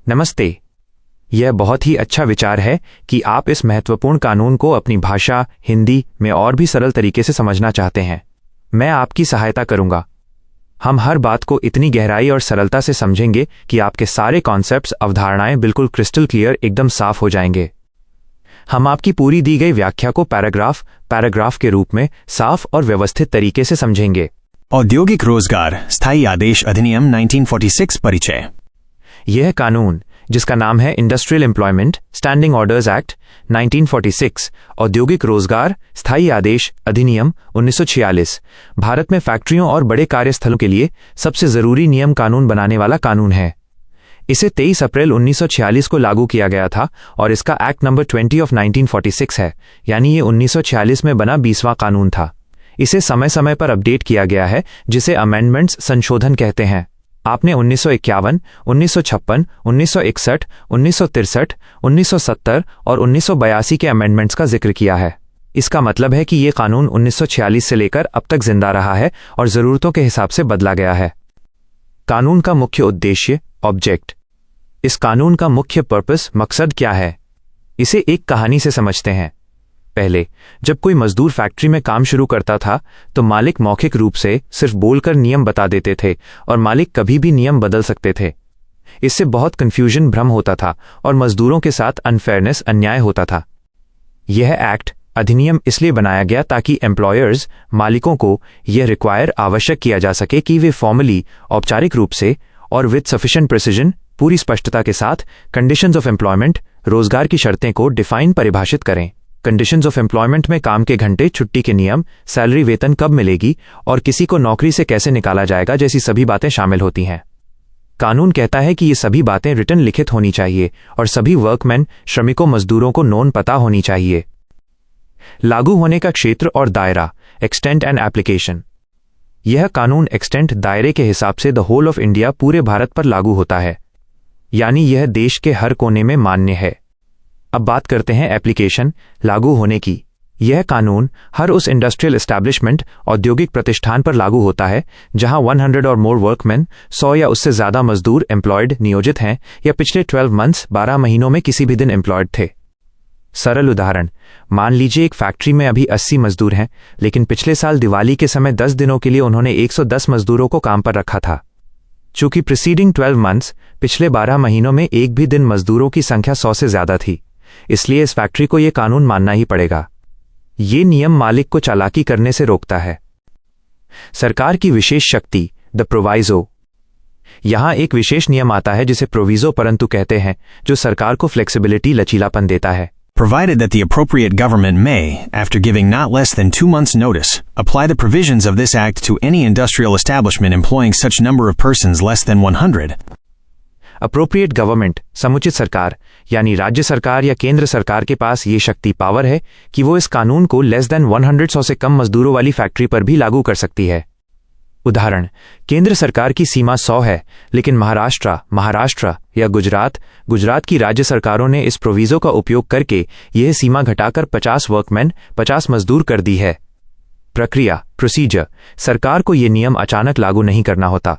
नमस्ते। यह बहुत ही अच्छा विचार है कि आप इस महत्वपूर्ण कानून को अपनी भाषा हिंदी में और भी सरल तरीके से समझना चाहते हैं। मैं आपकी सहायता करूंगा। हम हर बात को इतनी गहराई और सरलता से समझेंगे कि आपके सारे कॉन्सेप्ट्स, अवधारणाएं बिल्कुल क्रिस्टल क्लियर, एकदम साफ हो जाएंगे। हम आपकी पूरी दी गई व्याख्या को पैराग्राफ के रूप में साफ और व्यवस्थित तरीके से समझेंगे। औद्योगिक रोजगार स्थायी आदेश अधिनियम 1946 परिचय। यह कानून, जिसका नाम है industrial employment standing orders act 1946, औद्योगिक रोजगार स्थायी आदेश अधिनियम 1946, भारत में फैक्ट्रियों और बड़े कार्यस्थलों के लिए सबसे जरूरी नियम कानून बनाने वाला कानून है। इसे 23 अप्रैल 1946 को लागू किया गया था और इसका एक्ट नंबर 20 ऑफ 1946 है, यानी ये 1946 में बना 20वां कानून था। इसे समय समय पर अपडेट किया गया है, जिसे अमेंडमेंट्स, संशोधन कहते हैं। आपने 1951, 1956, 1961, 1963, 1970 और 1982 के अमेंडमेंट्स का जिक्र किया है। इसका मतलब है कि ये कानून 1946 से लेकर अब तक जिंदा रहा है और जरूरतों के हिसाब से बदला गया है। कानून का मुख्य उद्देश्य, ऑब्जेक्ट। इस कानून का मुख्य पर्पस, मकसद क्या है? इसे एक कहानी से समझते हैं। पहले जब कोई मजदूर फैक्ट्री में काम शुरू करता था तो मालिक मौखिक रूप से सिर्फ बोलकर नियम बता देते थे और मालिक कभी भी नियम बदल सकते थे। इससे बहुत कंफ्यूजन, भ्रम होता था और मजदूरों के साथ अनफेयरनेस, अन्याय होता था। यह एक्ट, अधिनियम इसलिए बनाया गया ताकि एम्प्लॉयर्स, मालिकों को यह आवश्यक किया जा सके कि वे फॉर्मली, औपचारिक रूप से और विद सफिशिएंट प्रिसिजन, पूरी स्पष्टता के साथ कंडीशंस ऑफ एम्प्लॉयमेंट, रोजगार की शर्तें को डिफाइन, परिभाषित करें। कंडीशंस ऑफ एम्प्लॉयमेंट में काम के घंटे, छुट्टी के नियम, सैलरी, वेतन कब मिलेगी और किसी को नौकरी से कैसे निकाला जाएगा जैसी सभी बातें शामिल होती हैं। कानून कहता है कि ये सभी बातें रिटन, लिखित होनी चाहिए और सभी वर्कमैन, श्रमिकों, मजदूरों को नोन पता होनी चाहिए। लागू होने का क्षेत्र और दायरा, एक्सटेंट एंड एप्लीकेशन। यह कानून एक्सटेंट, दायरे के हिसाब से द होल ऑफ इंडिया, पूरे भारत पर लागू होता है, यानी यह देश के हर कोने में मान्य है। अब बात करते हैं एप्लीकेशन, लागू होने की। यह कानून हर उस इंडस्ट्रियल एस्टैब्लिशमेंट, औद्योगिक प्रतिष्ठान पर लागू होता है जहां 100 और मोर वर्कमैन, 100 या उससे ज्यादा मजदूर एम्प्लॉयड, नियोजित हैं या पिछले 12 मंथ्स, 12 महीनों में किसी भी दिन एम्प्लॉयड थे। सरल उदाहरण, मान लीजिए एक फैक्ट्री में अभी 80 मजदूर हैं, लेकिन पिछले साल दिवाली के समय 10 दिनों के लिए उन्होंने 110 मजदूरों को काम पर रखा था। चूंकि प्रीसीडिंग 12 मंथ्स, पिछले 12 महीनों में एक भी दिन मजदूरों की संख्या 100 से ज्यादा थी, इसलिए इस फैक्ट्री को यह कानून मानना ही पड़ेगा। ये नियम मालिक को चालाकी करने से रोकता है। सरकार की विशेष शक्ति, द प्रोवाइजो। यहां एक विशेष नियम आता है जिसे प्रोविजो परंतु कहते हैं, जो सरकार को फ्लेक्सिबिलिटी, लचीलापन देता है। Provided that the appropriate government may, after giving not less than 2 months' notice, apply the provisions of this act to any industrial establishment employing such number of persons less than 100. Appropriate government, समुचित सरकार, यानी राज्य सरकार या केंद्र सरकार के पास ये शक्ति, पावर है कि वो इस कानून को लेस देन 100, 100 से कम मजदूरों वाली फैक्ट्री पर भी लागू कर सकती है। उदाहरण, केंद्र सरकार की सीमा 100 है, लेकिन महाराष्ट्र या गुजरात की राज्य सरकारों ने इस प्रोविजो का उपयोग करके यह सीमा घटाकर 50 वर्कमैन, 50 मजदूर कर दी है। प्रक्रिया, प्रोसीजर, सरकार को यह नियम अचानक लागू नहीं करना होता।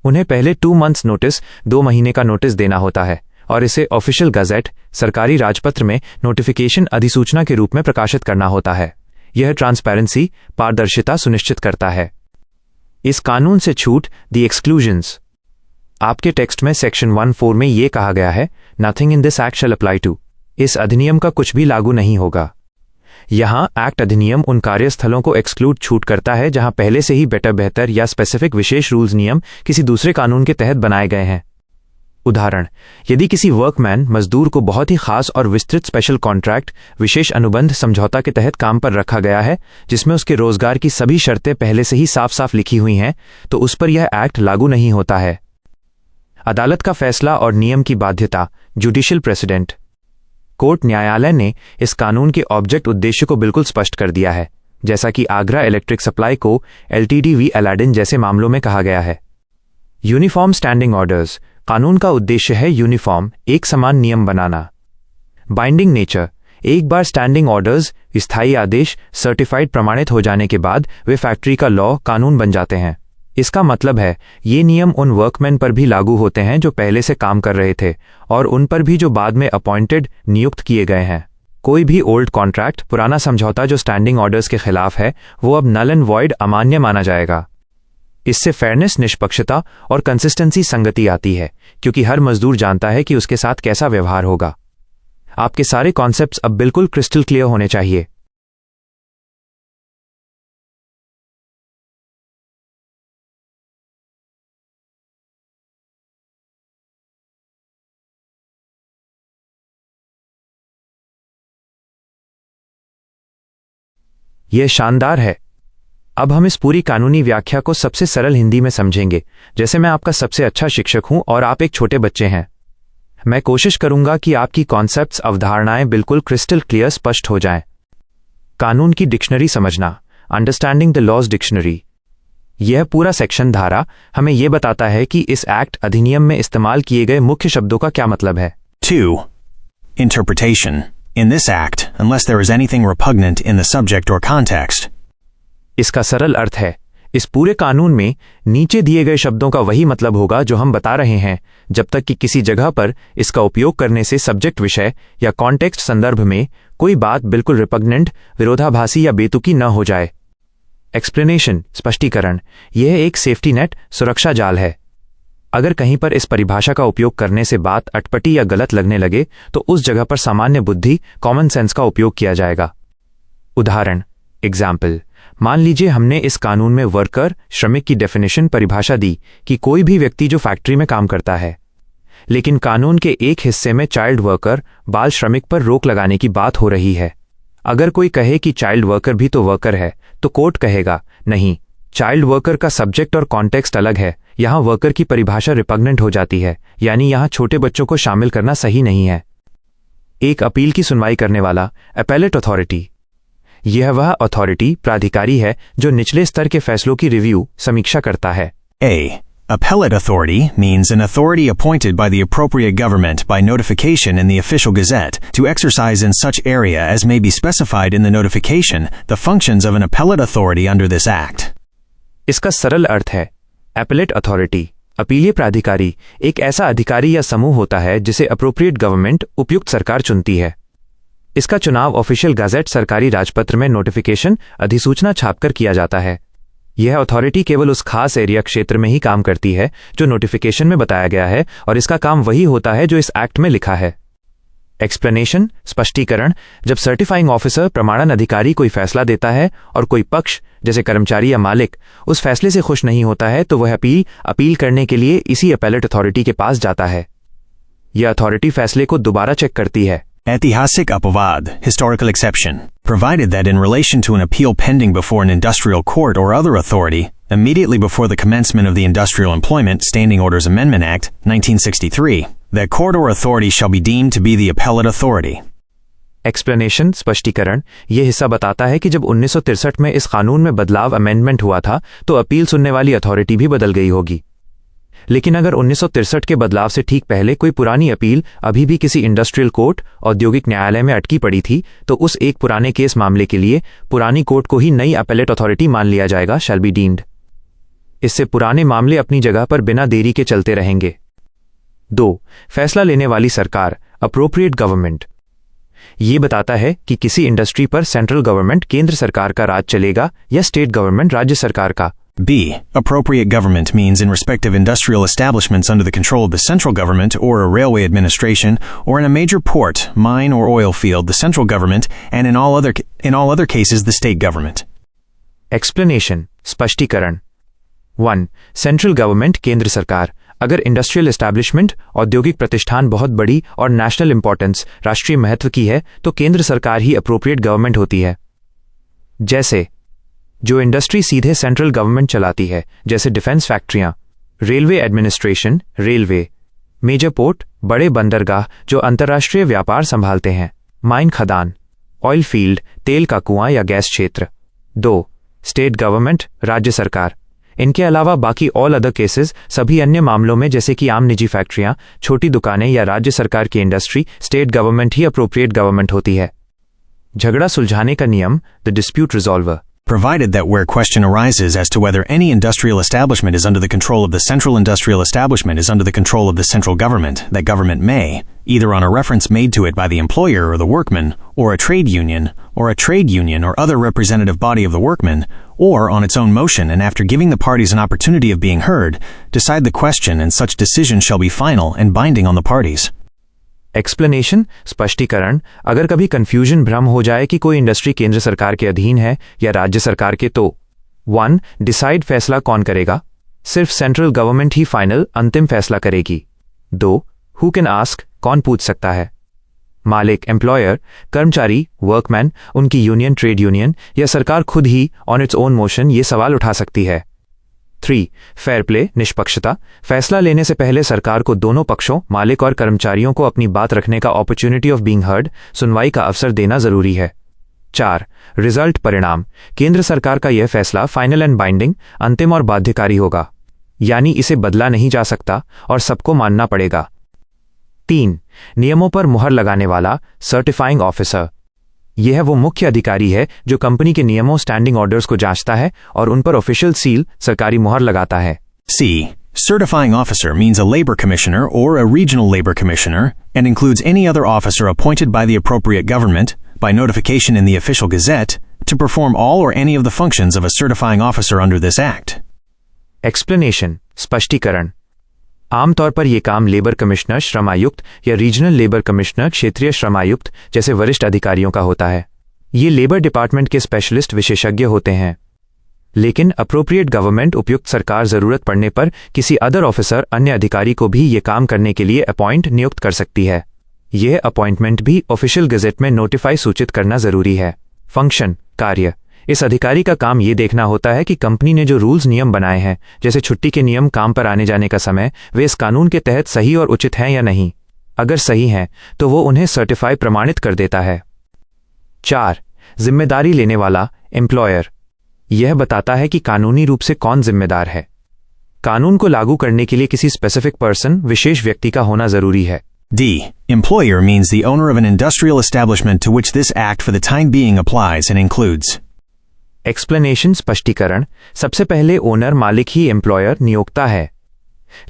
उन्हें पहले 2 मंथ्स नोटिस, 2 महीने का नोटिस देना होता है और इसे ऑफिशियल गजेट, सरकारी राजपत्र में नोटिफिकेशन, अधिसूचना के रूप में प्रकाशित करना होता है। यह ट्रांसपेरेंसी, पारदर्शिता सुनिश्चित करता है। इस कानून से छूट, द एक्सक्लूजन्स। आपके टेक्स्ट में सेक्शन 14 में यह कहा गया है, nothing in this act shall apply to. इस अधिनियम का कुछ भी लागू नहीं होगा। यहां एक्ट, अधिनियम उन कार्यस्थलों को एक्सक्लूड, छूट करता है जहां पहले से ही बेहतर या स्पेसिफिक विशेष रूल्स, नियम किसी दूसरे कानून के तहत बनाए गए हैं। उदाहरण, यदि किसी वर्कमैन, मजदूर को बहुत ही खास और विस्तृत स्पेशल कॉन्ट्रैक्ट, विशेष अनुबंध, समझौता के तहत काम पर रखा गया है जिसमें उसके रोजगार की सभी शर्तें पहले से ही साफ साफ लिखी हुई हैं, तो उस पर यह एक्ट लागू नहीं होता है। अदालत का फैसला और नियम की बाध्यता, जुडिशियल प्रेसिडेंट। कोर्ट, न्यायालय ने इस कानून के ऑब्जेक्ट, उद्देश्य को बिल्कुल स्पष्ट कर दिया है, जैसा कि आगरा इलेक्ट्रिक सप्लाई को LTD v अलाडिन जैसे मामलों में कहा गया है। यूनिफॉर्म स्टैंडिंग ऑर्डर्स, कानून का उद्देश्य है यूनिफॉर्म, एक समान नियम बनाना। बाइंडिंग नेचर, एक बार स्टैंडिंग ऑर्डर्स, स्थायी आदेश, सर्टिफाइड, प्रमाणित हो जाने के बाद वे फैक्ट्री का लॉ, कानून बन जाते हैं। इसका मतलब है ये नियम उन वर्कमैन पर भी लागू होते हैं जो पहले से काम कर रहे थे और उन पर भी जो बाद में अपॉइंटेड नियुक्त किए गए हैं। कोई भी ओल्ड कॉन्ट्रैक्ट, पुराना समझौता जो स्टैंडिंग ऑर्डर्स के खिलाफ है, वो अब नल एंड वॉइड, अमान्य माना जाएगा। इससे फेयरनेस, निष्पक्षता और कंसिस्टेंसी, संगति आती है, क्योंकि हर मजदूर जानता है कि उसके साथ कैसा व्यवहार होगा। आपके सारे कॉन्सेप्ट्स अब बिल्कुल क्रिस्टल क्लियर होने चाहिए। यह शानदार है। अब हम इस पूरी कानूनी व्याख्या को सबसे सरल हिंदी में समझेंगे, जैसे मैं आपका सबसे अच्छा शिक्षक हूं और आप एक छोटे बच्चे हैं। मैं कोशिश करूंगा कि आपकी कॉन्सेप्ट्स, अवधारणाएं बिल्कुल क्रिस्टल क्लियर, स्पष्ट हो जाएं। कानून की डिक्शनरी समझना, अंडरस्टैंडिंग द लॉज डिक्शनरी। यह पूरा सेक्शन, धारा, हमें यह बताता है कि इस एक्ट, अधिनियम में इस्तेमाल किए गए मुख्य शब्दों का क्या मतलब है। 2. Interpretation. In this act, unless there is anything repugnant in the subject or context. इसका सरल अर्थ है, इस पूरे कानून में नीचे दिए गए शब्दों का वही मतलब होगा जो हम बता रहे हैं, जब तक कि किसी जगह पर इसका उपयोग करने से सब्जेक्ट, विषय या कॉन्टेक्स्ट, संदर्भ में कोई बात बिल्कुल रिपग्नेंट, विरोधाभासी या बेतुकी न हो जाए। एक्सप्लेनेशन, स्पष्टीकरण। यह एक सेफ्टी नेट, सुरक्षा जाल है। अगर कहीं पर इस परिभाषा का उपयोग करने से बात अटपटी या गलत लगने लगे तो उस जगह पर सामान्य बुद्धि, कॉमन सेंस का उपयोग किया जाएगा। उदाहरण, एग्जाम्पल, मान लीजिए हमने इस कानून में वर्कर, श्रमिक की डेफिनेशन, परिभाषा दी कि कोई भी व्यक्ति जो फैक्ट्री में काम करता है। लेकिन कानून के एक हिस्से में चाइल्ड वर्कर, बाल श्रमिक पर रोक लगाने की बात हो रही है। अगर कोई कहे कि चाइल्ड वर्कर भी तो वर्कर है, तो कोर्ट कहेगा, नहीं, चाइल्ड वर्कर का सब्जेक्ट और कॉन्टेक्स्ट अलग है, यहां वर्कर की परिभाषा रिपग्नेंट हो जाती है, यानी यहां छोटे बच्चों को शामिल करना सही नहीं है। एक अपील की सुनवाई करने वाला, एपेलेट अथॉरिटी। यह वह अथॉरिटी, प्राधिकारी है जो निचले स्तर के फैसलों की रिव्यू, समीक्षा करता है। A. Appellate authority means an authority appointed by the appropriate government by notification in the official gazette to exercise in such area as may be specified in the notification the functions of an appellate authority under this act. इसका सरल अर्थ है, appellate authority, अपीलीय प्राधिकारी, एक ऐसा अधिकारी या समूह होता है जिसे अप्रोप्रिएट गवर्नमेंट, उपयुक्त सरकार चुनती है। इसका चुनाव ऑफिशियल गैजेट, सरकारी राजपत्र में नोटिफिकेशन, अधिसूचना छापकर किया जाता है। यह अथॉरिटी केवल उस खास एरिया, क्षेत्र में ही काम करती है जो नोटिफिकेशन में बताया गया है, और इसका काम वही होता है जो इस एक्ट में लिखा है। एक्सप्लेनेशन, स्पष्टीकरण। जब सर्टिफाइंग ऑफिसर, प्रमाणन अधिकारी, कोई फैसला देता है और कोई पक्ष, जैसे कर्मचारी या मालिक, उस फैसले से खुश नहीं होता है, तो वह अपील करने के लिए इसी अपेलेट अथॉरिटी के पास जाता है। यह अथॉरिटी फैसले को दोबारा चेक करती है। ऐतिहासिक अपवाद, historical exception, provided that in relation to an appeal pending before an industrial court or other authority, immediately before the commencement of the Industrial Employment Standing Orders Amendment Act, 1963, that court or authority shall be deemed to be the appellate authority. Explanation, स्पष्टीकरण। यह हिस्सा बताता है कि जब 1963 में इस कानून में बदलाव, अमेंडमेंट हुआ था, तो अपील सुनने वाली अथॉरिटी भी बदल गई होगी। लेकिन अगर 1963 के बदलाव से ठीक पहले कोई पुरानी अपील अभी भी किसी इंडस्ट्रियल कोर्ट, औद्योगिक न्यायालय में अटकी पड़ी थी, तो उस एक पुराने केस मामले के लिए पुरानी कोर्ट को ही नई अपेलेट अथॉरिटी मान लिया जाएगा, शैल बी डीम्ड। इससे पुराने मामले अपनी जगह पर बिना देरी के चलते रहेंगे। 2. फैसला लेने वाली सरकार, अप्रोप्रिएट गवर्नमेंट। ये बताता है कि किसी इंडस्ट्री पर सेंट्रल गवर्नमेंट, केंद्र सरकार का राज चलेगा या स्टेट गवर्नमेंट, राज्य सरकार का। B. Appropriate government means in respect of industrial establishments under the control of the central government or a railway administration, or in a major port, mine or oil field, the central government, and in all other cases the state government. Explanation, स्पष्टीकरण। 1. Central government, केंद्र सरकार। अगर industrial establishment, औद्योगिक प्रतिष्ठान बहुत बड़ी और national importance, राष्ट्रीय महत्व की है, तो केंद्र सरकार ही अप्रोप्रिएट गवर्नमेंट होती है। जैसे जो इंडस्ट्री सीधे सेंट्रल गवर्नमेंट चलाती है, जैसे डिफेंस फैक्ट्रियां, railway administration, railway, major port, बड़े बंदरगाह जो अंतर्राष्ट्रीय व्यापार संभालते हैं, माइन, खदान, ऑयल फील्ड, तेल का कुआं या गैस क्षेत्र। 2. स्टेट गवर्नमेंट, राज्य सरकार। इनके अलावा बाकी ऑल अदर केसेस, सभी अन्य मामलों में, जैसे कि आम निजी फैक्ट्रियां, छोटी दुकानें या राज्य सरकार की इंडस्ट्री, स्टेट गवर्नमेंट ही अप्रोप्रिएट गवर्नमेंट होती है। झगड़ा सुलझाने का नियम, the dispute resolver. provided that where question arises as to whether any industrial establishment is under the control of the central industrial establishment is under the control of the central government, that government may, either on a reference made to it by the employer or the workman, or a trade union or other representative body of the workmen, or on its own motion and after giving the parties an opportunity of being heard, decide the question, and such decision shall be final and binding on the parties. Explanation स्पष्टीकरण अगर कभी confusion भ्रम हो जाए कि कोई industry केंद्र सरकार के अधीन है या राज्य सरकार के तो 1. डिसाइड फैसला कौन करेगा? सिर्फ सेंट्रल गवर्नमेंट ही फाइनल अंतिम फैसला करेगी। 2. हु कैन आस्क कौन पूछ सकता है? मालिक एम्प्लॉयर, कर्मचारी वर्कमैन, उनकी यूनियन ट्रेड यूनियन या सरकार खुद ही ऑन इट्स ओन मोशन ये सवाल उठा सकती है। 3. फेयर प्ले निष्पक्षता फैसला लेने से पहले सरकार को दोनों पक्षों मालिक और कर्मचारियों को अपनी बात रखने का अपॉर्चुनिटी ऑफ बीइंग हर्ड सुनवाई का अवसर देना जरूरी है। 4. रिजल्ट परिणाम केंद्र सरकार का यह फैसला फाइनल एंड बाइंडिंग अंतिम और बाध्यकारी होगा, यानी इसे बदला नहीं जा सकता और सबको मानना पड़ेगा। 3. नियमों पर मुहर लगाने वाला सर्टिफाइंग ऑफिसर यह वो मुख्य अधिकारी है जो कंपनी के नियमों स्टैंडिंग ऑर्डर्स को जांचता है और उन पर ऑफिशियल सील सरकारी मुहर लगाता है। C. Certifying officer means a labor commissioner or a regional labor commissioner and includes any other officer appointed by the appropriate government by notification in the official gazette to perform all or any of the functions of a certifying officer under this act. Explanation स्पष्टीकरण आमतौर पर यह काम labour commissioner श्रमायुक्त या regional labour commissioner क्षेत्रीय श्रमायुक्त जैसे वरिष्ठ अधिकारियों का होता है। ये लेबर डिपार्टमेंट के स्पेशलिस्ट विशेषज्ञ होते हैं, लेकिन अप्रोप्रिएट गवर्नमेंट उपयुक्त सरकार जरूरत पड़ने पर किसी अदर ऑफिसर अन्य अधिकारी को भी ये काम करने के लिए अपॉइंट नियुक्त कर सकती है। यह अपॉइंटमेंट भी ऑफिशियल गजेट में नोटिफाई सूचित करना जरूरी है। फंक्शन कार्य इस अधिकारी का काम ये देखना होता है कि कंपनी ने जो रूल्स नियम बनाए हैं जैसे छुट्टी के नियम काम पर आने जाने का समय वे इस कानून के तहत सही और उचित हैं या नहीं। अगर सही हैं तो वो उन्हें सर्टिफाई प्रमाणित कर देता है। 4. जिम्मेदारी लेने वाला एम्प्लॉयर यह बताता है कि कानूनी रूप से कौन जिम्मेदार है। कानून को लागू करने के लिए किसी स्पेसिफिक पर्सन विशेष व्यक्ति का होना जरूरी है। D. Employer means the owner of an industrial establishment to which this act for the time being applies and includes. Explanation स्पष्टीकरण सबसे पहले ओनर मालिक ही एम्प्लॉयर नियोक्ता है,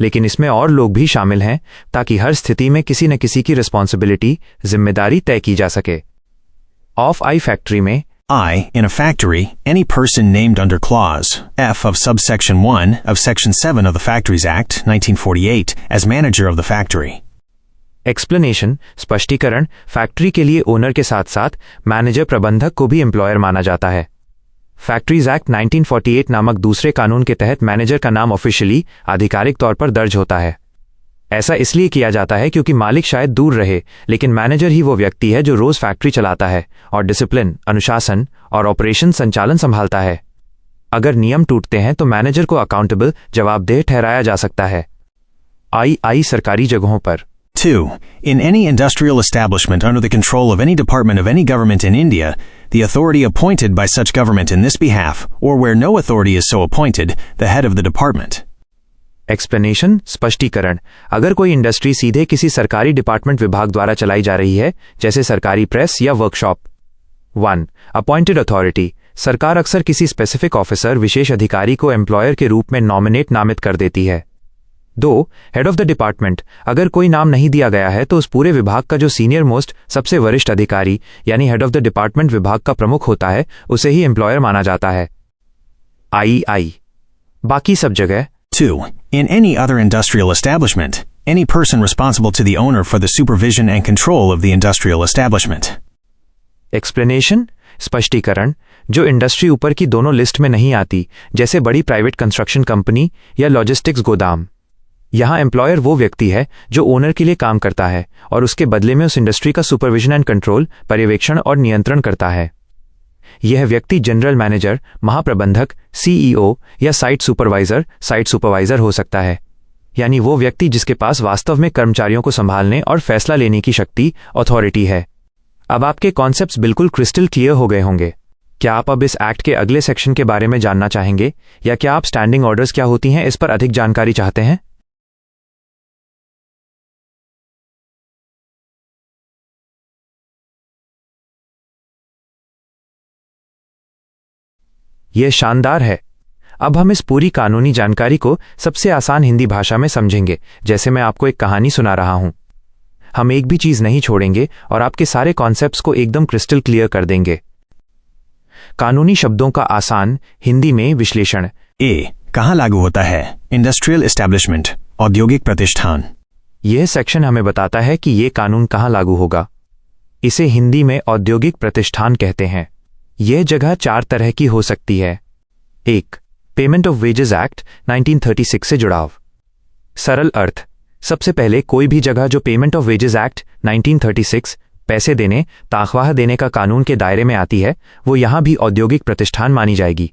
लेकिन इसमें और लोग भी शामिल हैं ताकि हर स्थिति में किसी न किसी की रिस्पॉन्सिबिलिटी जिम्मेदारी तय की जा सके। ऑफ आई फैक्ट्री में I. In a factory, any person named under clause F of subsection 1 of section 7 of the Factories Act 1948 as manager of the factory. Explanation स्पष्टीकरण फैक्ट्री के लिए ओनर के साथ साथ मैनेजर प्रबंधक को भी एम्प्लॉयर माना जाता है। फैक्ट्रीज एक्ट 1948 नामक दूसरे कानून के तहत मैनेजर का नाम ऑफिशियली आधिकारिक तौर पर दर्ज होता है। ऐसा इसलिए किया जाता है क्योंकि मालिक शायद दूर रहे, लेकिन मैनेजर ही वो व्यक्ति है जो रोज फैक्ट्री चलाता है और डिसिप्लिन, अनुशासन और ऑपरेशन संचालन संभालता है। अगर नियम टूटते हैं तो मैनेजर को अकाउंटेबल जवाबदेह ठहराया जा सकता है। आई सरकारी जगहों पर 2. In any industrial establishment under the control of any department of any government in India, the authority appointed by such government in this behalf, or where no authority is so appointed, the head of the department. Explanation स्पष्टीकरण अगर कोई industry सीधे किसी सरकारी department विभाग द्वारा चलाई जा रही है जैसे सरकारी प्रेस या वर्कशॉप। 1. अपॉइंटेड अथॉरिटी सरकार अक्सर किसी स्पेसिफिक ऑफिसर विशेष अधिकारी को एम्प्लॉयर के रूप में नामित कर देती है। 2. हेड ऑफ द डिपार्टमेंट अगर कोई नाम नहीं दिया गया है तो उस पूरे विभाग का जो सीनियर मोस्ट सबसे वरिष्ठ अधिकारी यानी हेड ऑफ द डिपार्टमेंट विभाग का प्रमुख होता है उसे ही एम्प्लॉयर माना जाता है। आई बाकी सब जगह 2. In any other industrial establishment, any person responsible to the owner for the supervision and control of the industrial establishment. Explanation स्पष्टीकरण जो इंडस्ट्री ऊपर की दोनों लिस्ट में नहीं आती जैसे बड़ी प्राइवेट कंस्ट्रक्शन कंपनी या लॉजिस्टिक्स गोदाम। यहां एम्प्लॉयर वो व्यक्ति है जो ओनर के लिए काम करता है और उसके बदले में उस इंडस्ट्री का सुपरविजन एंड कंट्रोल पर्यवेक्षण और नियंत्रण करता है। यह व्यक्ति जनरल मैनेजर, महाप्रबंधक, सीईओ या साइट सुपरवाइजर हो सकता है, यानी वो व्यक्ति जिसके पास वास्तव में कर्मचारियों को संभालने और फैसला लेने की शक्ति अथॉरिटी है। अब आपके कॉन्सेप्ट्स बिल्कुल क्रिस्टल क्लियर हो गए होंगे। क्या आप अब इस एक्ट के अगले सेक्शन के बारे में जानना चाहेंगे या क्या आप स्टैंडिंग ऑर्डर्स क्या होती हैं इस पर अधिक जानकारी चाहते हैं? यह शानदार है। अब हम इस पूरी कानूनी जानकारी को सबसे आसान हिंदी भाषा में समझेंगे, जैसे मैं आपको एक कहानी सुना रहा हूं। हम एक भी चीज नहीं छोड़ेंगे और आपके सारे कॉन्सेप्ट्स को एकदम क्रिस्टल क्लियर कर देंगे। कानूनी शब्दों का आसान हिंदी में विश्लेषण। ए, कहाँ लागू होता है? इंडस्ट्रियल एस्टैब्लिशमेंट, औद्योगिक प्रतिष्ठान। यह सेक्शन हमें बताता है कि यह कानून कहाँ लागू होगा। इसे हिंदी में औद्योगिक प्रतिष्ठान कहते हैं। यह जगह 4 तरह की हो सकती है। 1. पेमेंट ऑफ वेजेस एक्ट 1936 से जुड़ाव। सरल अर्थ, सबसे पहले कोई भी जगह जो पेमेंट ऑफ वेजेस एक्ट 1936 पैसे देने, तनख्वाह देने का कानून के दायरे में आती है, वो यहां भी औद्योगिक प्रतिष्ठान मानी जाएगी।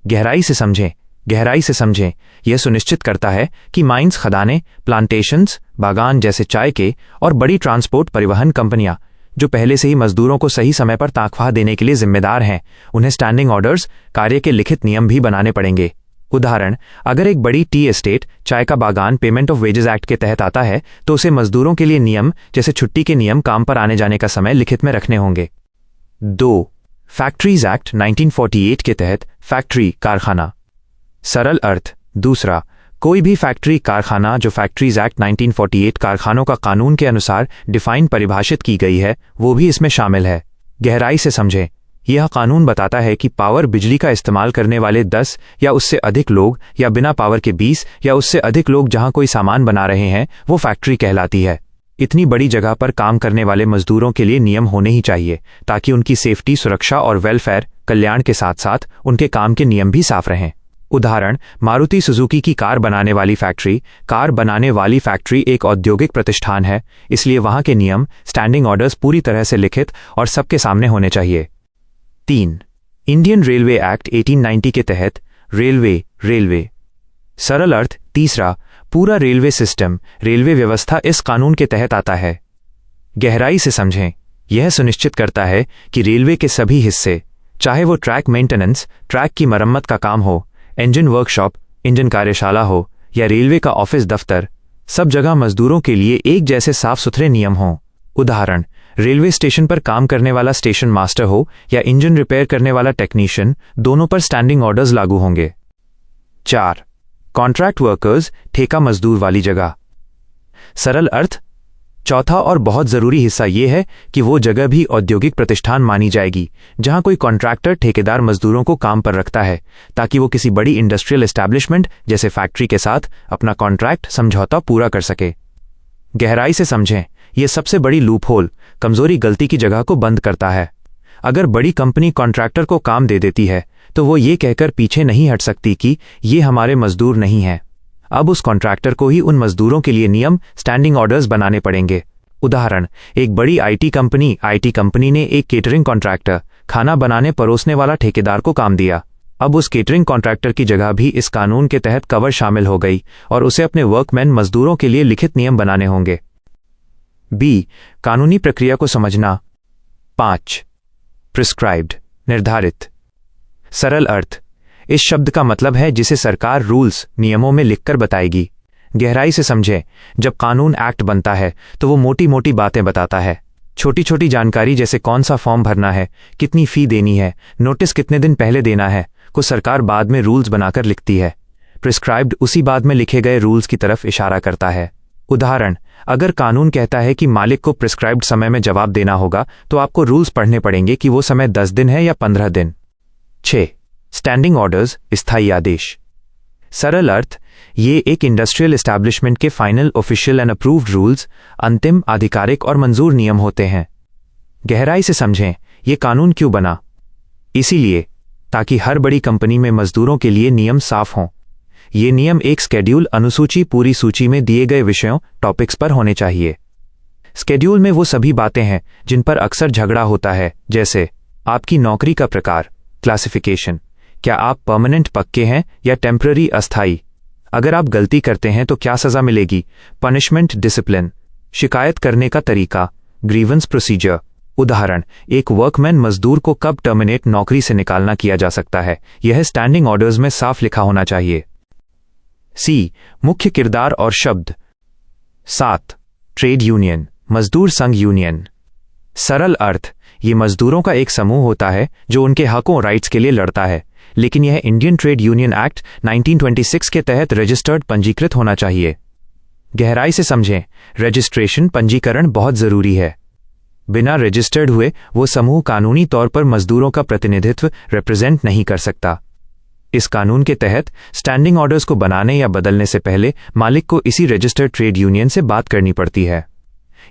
गहराई से समझें, यह सुनिश्चित करता है कि माइंस, खदानें, प्लांटेशंस, बागान जैसे चाय के और बड़ी ट्रांसपोर्ट परिवहन कंपनियां जो पहले से ही मजदूरों को सही समय पर तनख्वाह देने के लिए जिम्मेदार हैं, उन्हें स्टैंडिंग ऑर्डर्स, कार्य के लिखित नियम भी बनाने पड़ेंगे। उदाहरण, अगर एक बड़ी टी एस्टेट, चाय का बागान पेमेंट ऑफ वेजेस एक्ट के तहत आता है, तो उसे मजदूरों के लिए नियम जैसे छुट्टी के नियम, काम पर आने जाने का समय लिखित में रखने होंगे। 2. फैक्ट्रीज एक्ट 1948 के तहत फैक्ट्री, कारखाना। सरल अर्थ, दूसरा, कोई भी फैक्ट्री, कारखाना जो फैक्ट्रीज एक्ट 1948 कारखानों का कानून के अनुसार डिफाइन परिभाषित की गई है, वो भी इसमें शामिल है। गहराई से समझें, यह कानून बताता है कि पावर, बिजली का इस्तेमाल करने वाले 10 या उससे अधिक लोग या बिना पावर के 20 या उससे अधिक लोग जहां कोई सामान बना रहे हैं, वो फैक्ट्री कहलाती है। इतनी बड़ी जगह पर काम करने वाले मजदूरों के लिए नियम होने ही चाहिए ताकि उनकी सेफ्टी, सुरक्षा और वेलफेयर, कल्याण के साथ साथ उनके काम के नियम भी साफ रहें। उदाहरण, मारुति सुजुकी की कार बनाने वाली फैक्ट्री एक औद्योगिक प्रतिष्ठान है, इसलिए वहां के नियम, स्टैंडिंग ऑर्डर्स पूरी तरह से लिखित और सबके सामने होने चाहिए। 3. इंडियन रेलवे एक्ट 1890 के तहत रेलवे। सरल अर्थ, तीसरा, पूरा रेलवे सिस्टम, रेलवे व्यवस्था इस कानून के तहत आता है। गहराई से समझें, यह सुनिश्चित करता है कि रेलवे के सभी हिस्से, चाहे वो ट्रैक मेंटेनेंस, ट्रैक की मरम्मत का काम हो, इंजन वर्कशॉप, इंजन कार्यशाला हो या रेलवे का ऑफिस दफ्तर, सब जगह मजदूरों के लिए एक जैसे साफ सुथरे नियम हों। उदाहरण, रेलवे स्टेशन पर काम करने वाला स्टेशन मास्टर हो या इंजन रिपेयर करने वाला टेक्नीशियन, दोनों पर स्टैंडिंग ऑर्डर्स लागू होंगे। 4. कॉन्ट्रैक्ट वर्कर्स, ठेका मजदूर वाली जगह। सरल अर्थ, चौथा और बहुत जरूरी हिस्सा यह है कि वो जगह भी औद्योगिक प्रतिष्ठान मानी जाएगी जहां कोई कॉन्ट्रैक्टर, ठेकेदार मजदूरों को काम पर रखता है ताकि वो किसी बड़ी इंडस्ट्रियल एस्टैब्लिशमेंट जैसे फैक्ट्री के साथ अपना कॉन्ट्रैक्ट, समझौता पूरा कर सके। गहराई से समझें, यह सबसे बड़ी लूप होल, कमजोरी, गलती की जगह को बंद करता है। अगर बड़ी कंपनी कॉन्ट्रैक्टर को काम दे देती है तो वो ये कहकर पीछे नहीं हट सकती कि ये हमारे मजदूर नहीं हैं। अब उस कॉन्ट्रैक्टर को ही उन मजदूरों के लिए नियम, स्टैंडिंग ऑर्डर्स बनाने पड़ेंगे। उदाहरण, एक बड़ी आईटी कंपनी ने एक केटरिंग कॉन्ट्रैक्टर, खाना बनाने परोसने वाला ठेकेदार को काम दिया। अब उस केटरिंग कॉन्ट्रैक्टर की जगह भी इस कानून के तहत कवर शामिल हो गई और उसे अपने वर्कमैन, मजदूरों के लिए लिखित नियम बनाने होंगे। बी. कानूनी प्रक्रिया को समझना। 5. प्रिस्क्राइब्ड, निर्धारित। सरल अर्थ, इस शब्द का मतलब है जिसे सरकार रूल्स, नियमों में लिखकर बताएगी। गहराई से समझें, जब कानून, एक्ट बनता है तो वो मोटी मोटी बातें बताता है। छोटी छोटी जानकारी जैसे कौन सा फॉर्म भरना है, कितनी फी देनी है, नोटिस कितने दिन पहले देना है, को सरकार बाद में रूल्स बनाकर लिखती है। प्रिस्क्राइब्ड उसी बाद में लिखे गए रूल्स की तरफ इशारा करता है। उदाहरण, अगर कानून कहता है कि मालिक को प्रिस्क्राइब्ड समय में जवाब देना होगा तो आपको रूल्स पढ़ने पड़ेंगे कि वो समय 10 दिन है या 15 दिन। 6. स्टैंडिंग ऑर्डर्स, स्थायी आदेश। सरल अर्थ, ये एक इंडस्ट्रियल एस्टैब्लिशमेंट के final, official and approved rules, अंतिम, आधिकारिक और मंजूर नियम होते हैं। गहराई से समझें, ये कानून क्यों बना? इसीलिए ताकि हर बड़ी कंपनी में मजदूरों के लिए नियम साफ हों। ये नियम एक स्केड्यूल, अनुसूची, पूरी सूची में दिए गए विषयों, टॉपिक्स पर होने चाहिए। स्केड्यूल में वो सभी बातें हैं जिन पर अक्सर झगड़ा होता है, जैसे आपकी नौकरी का प्रकार, क्लासिफिकेशन, क्या आप परमानेंट पक्के हैं या टेम्पररी, अस्थाई, अगर आप गलती करते हैं तो क्या सजा मिलेगी, पनिशमेंट, डिसिप्लिन, शिकायत करने का तरीका, ग्रीवेंस प्रोसीजर। उदाहरण, एक वर्कमैन मजदूर को कब टर्मिनेट, नौकरी से निकालना किया जा सकता है, यह स्टैंडिंग ऑर्डर्स में साफ लिखा होना चाहिए। सी. मुख्य किरदार और शब्द। 7. ट्रेड यूनियन, मजदूर संघ, यूनियन। सरल अर्थ, ये मजदूरों का एक समूह होता है जो उनके हकों, राइट्स के लिए लड़ता है, लेकिन यह इंडियन ट्रेड यूनियन एक्ट 1926 के तहत रजिस्टर्ड पंजीकृत होना चाहिए। गहराई से समझें, रजिस्ट्रेशन पंजीकरण बहुत जरूरी है। बिना रजिस्टर्ड हुए वो समूह कानूनी तौर पर मजदूरों का प्रतिनिधित्व रिप्रेजेंट नहीं कर सकता। इस कानून के तहत स्टैंडिंग ऑर्डर्स को बनाने या बदलने से पहले मालिक को इसी रजिस्टर्ड ट्रेड यूनियन से बात करनी पड़ती है।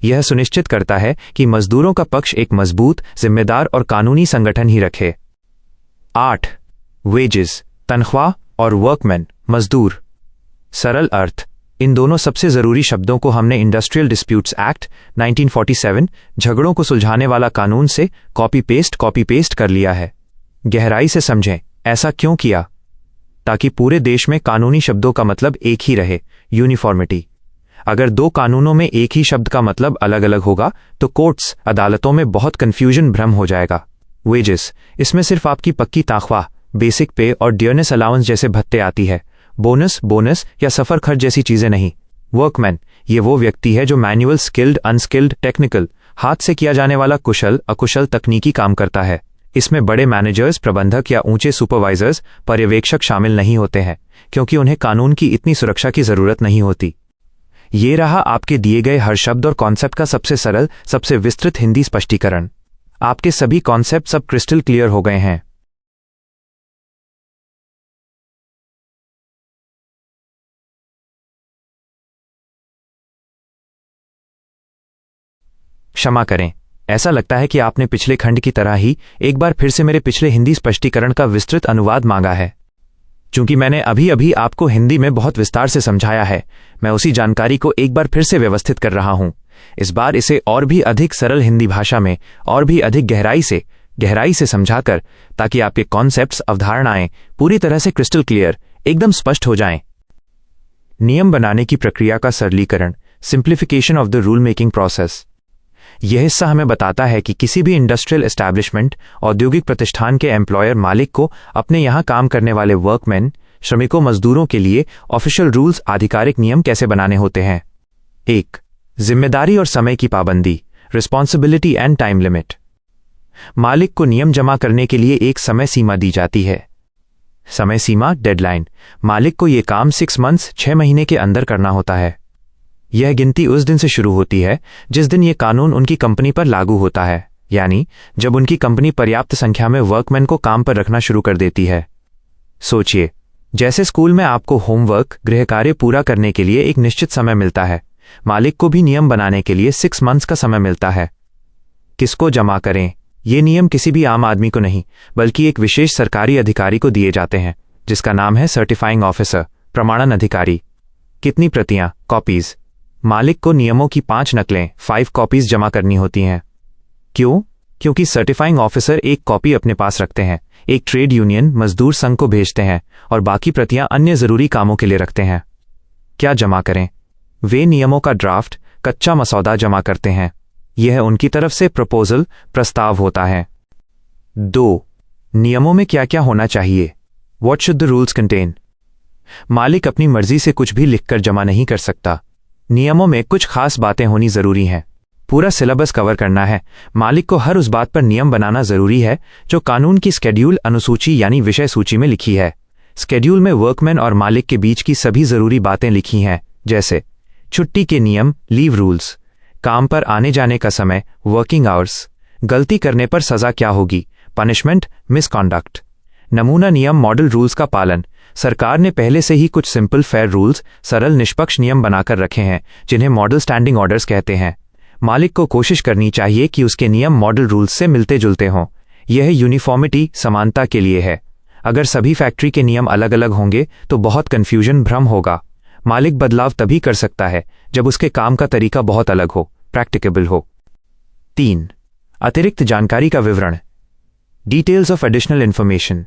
यह सुनिश्चित करता है कि मजदूरों का पक्ष एक मजबूत, जिम्मेदार और कानूनी संगठन ही रखे। 8. वेजेस, तनख्वाह और वर्कमैन, मजदूर। सरल अर्थ, इन दोनों सबसे जरूरी शब्दों को हमने इंडस्ट्रियल डिस्प्यूट्स एक्ट 1947, झगड़ों को सुलझाने वाला कानून से कॉपी पेस्ट कर लिया है। गहराई से समझें, ऐसा क्यों किया? ताकि पूरे देश में कानूनी शब्दों का मतलब एक ही रहे, यूनिफॉर्मिटी। अगर दो कानूनों में एक ही शब्द का मतलब अलग अलग होगा तो कोर्ट्स, अदालतों में बहुत कंफ्यूजन, भ्रम हो जाएगा। वेजेस, इसमें सिर्फ आपकी पक्की तनख्वाह, बेसिक पे और डियरनेस अलाउंस जैसे भत्ते आती है, बोनस या सफर खर्च जैसी चीजें नहीं। वर्कमैन, ये वो व्यक्ति है जो मैनुअल, स्किल्ड, अनस्किल्ड, टेक्निकल, हाथ से किया जाने वाला कुशल, अकुशल, तकनीकी काम करता है। इसमें बड़े मैनेजर्स, प्रबंधक या ऊंचे सुपरवाइजर्स, पर्यवेक्षक शामिल नहीं होते हैं, क्योंकि उन्हें कानून की इतनी सुरक्षा की जरूरत नहीं होती। ये रहा आपके दिए गए हर शब्द और कॉन्सेप्ट का सबसे सरल, सबसे विस्तृत हिंदी स्पष्टीकरण। आपके सभी कॉन्सेप्ट सब क्रिस्टल क्लियर हो गए हैं। क्षमा करें, ऐसा लगता है कि आपने पिछले खंड की तरह ही एक बार फिर से मेरे पिछले हिंदी स्पष्टीकरण का विस्तृत अनुवाद मांगा है। चूंकि मैंने अभी आपको हिंदी में बहुत विस्तार से समझाया है, मैं उसी जानकारी को एक बार फिर से व्यवस्थित कर रहा हूं। इस बार इसे और भी अधिक सरल हिंदी भाषा में और भी अधिक गहराई से समझाकर, ताकि आपके कॉन्सेप्ट्स, अवधारणाएं पूरी तरह से क्रिस्टल क्लियर, एकदम स्पष्ट हो जाएं। नियम बनाने की प्रक्रिया का सरलीकरण, simplification of the rule making process. यह हिस्सा हमें बताता है कि किसी भी इंडस्ट्रियल एस्टैब्लिशमेंट, औद्योगिक प्रतिष्ठान के एम्प्लॉयर मालिक को अपने यहां काम करने वाले वर्कमैन, श्रमिकों, मजदूरों के लिए ऑफिशियल रूल्स, आधिकारिक नियम कैसे बनाने होते हैं। 1. जिम्मेदारी और समय की पाबंदी, रिस्पॉन्सिबिलिटी एंड टाइम लिमिट। मालिक को नियम जमा करने के लिए एक समय सीमा दी जाती है। समय सीमा, डेडलाइन। मालिक को यह काम 6 मंथ्स, 6 महीने के अंदर करना होता है। यह गिनती उस दिन से शुरू होती है जिस दिन यह कानून उनकी कंपनी पर लागू होता है, यानी जब उनकी कंपनी पर्याप्त संख्या में वर्कमैन को काम पर रखना शुरू कर देती है। सोचिए, जैसे स्कूल में आपको होमवर्क, गृह कार्य पूरा करने के लिए एक निश्चित समय मिलता है, मालिक को भी नियम बनाने के लिए 6 मंथ्स का समय मिलता है। किसको जमा करें? ये नियम किसी भी आम आदमी को नहीं, बल्कि एक विशेष सरकारी अधिकारी को दिए जाते हैं, जिसका नाम है सर्टिफाइंग ऑफिसर, प्रमाणन अधिकारी। कितनी प्रतियां, कॉपीज? मालिक को नियमों की 5 नकलें, 5 कॉपीज जमा करनी होती हैं। क्यों? क्योंकि सर्टिफाइंग ऑफिसर एक कॉपी अपने पास रखते हैं, एक ट्रेड यूनियन, मजदूर संघ को भेजते हैं और बाकी प्रतियां अन्य जरूरी कामों के लिए रखते हैं। क्या जमा करें? वे नियमों का ड्राफ्ट, कच्चा मसौदा जमा करते हैं। यह उनकी तरफ से प्रपोजल, प्रस्ताव होता है। 2. नियमों में क्या क्या होना चाहिए? What should the rules contain? मालिक अपनी मर्जी से कुछ भी लिखकर जमा नहीं कर सकता। नियमों में कुछ खास बातें होनी जरूरी हैं। पूरा सिलेबस कवर करना है। मालिक को हर उस बात पर नियम बनाना जरूरी है जो कानून की स्केड्यूल, अनुसूची यानी विषय सूची में लिखी है। स्केड्यूल में वर्कमैन और मालिक के बीच की सभी जरूरी बातें लिखी हैं, जैसे छुट्टी के नियम, लीव रूल्स, काम पर आने जाने का समय, वर्किंग आवर्स, गलती करने पर सजा क्या होगी, पनिशमेंट, मिसकॉन्डक्ट, नमूना नियम, मॉडल रूल्स का पालन। सरकार ने पहले से ही कुछ सिंपल फेयर रूल्स, सरल निष्पक्ष नियम बनाकर रखे हैं, जिन्हें मॉडल स्टैंडिंग ऑर्डर्स कहते हैं। मालिक को कोशिश करनी चाहिए कि उसके नियम मॉडल रूल्स से मिलते जुलते हों। यह यूनिफॉर्मिटी, समानता के लिए है। अगर सभी फैक्ट्री के नियम अलग अलग होंगे तो बहुत कंफ्यूजन, भ्रम होगा। मालिक बदलाव तभी कर सकता है जब उसके काम का तरीका बहुत अलग हो, प्रैक्टिकेबल हो। 3. अतिरिक्त जानकारी का विवरण, डिटेल्स ऑफ एडिशनल इंफॉर्मेशन।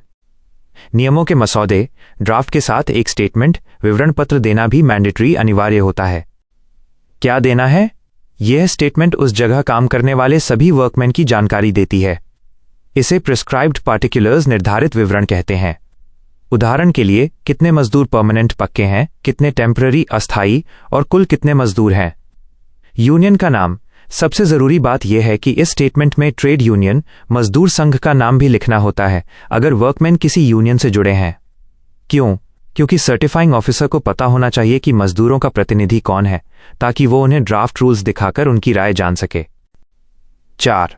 नियमों के मसौदे, ड्राफ्ट के साथ एक स्टेटमेंट, विवरण पत्र देना भी मैंडेटरी, अनिवार्य होता है। क्या देना है? यह स्टेटमेंट उस जगह काम करने वाले सभी वर्कमैन की जानकारी देती है। इसे प्रिस्क्राइब्ड पार्टिकुलर्स, निर्धारित विवरण कहते हैं। उदाहरण के लिए, कितने मजदूर परमानेंट पक्के हैं, कितने टेम्पररी, अस्थायी, और कुल कितने मजदूर हैं। यूनियन का नाम, सबसे ज़रूरी बात यह है कि इस स्टेटमेंट में ट्रेड यूनियन मजदूर संघ का नाम भी लिखना होता है अगर वर्कमैन किसी यूनियन से जुड़े हैं। क्यों? क्योंकि सर्टिफाइंग ऑफिसर को पता होना चाहिए कि मजदूरों का प्रतिनिधि कौन है, ताकि वो उन्हें ड्राफ्ट रूल्स दिखाकर उनकी राय जान सके। 4.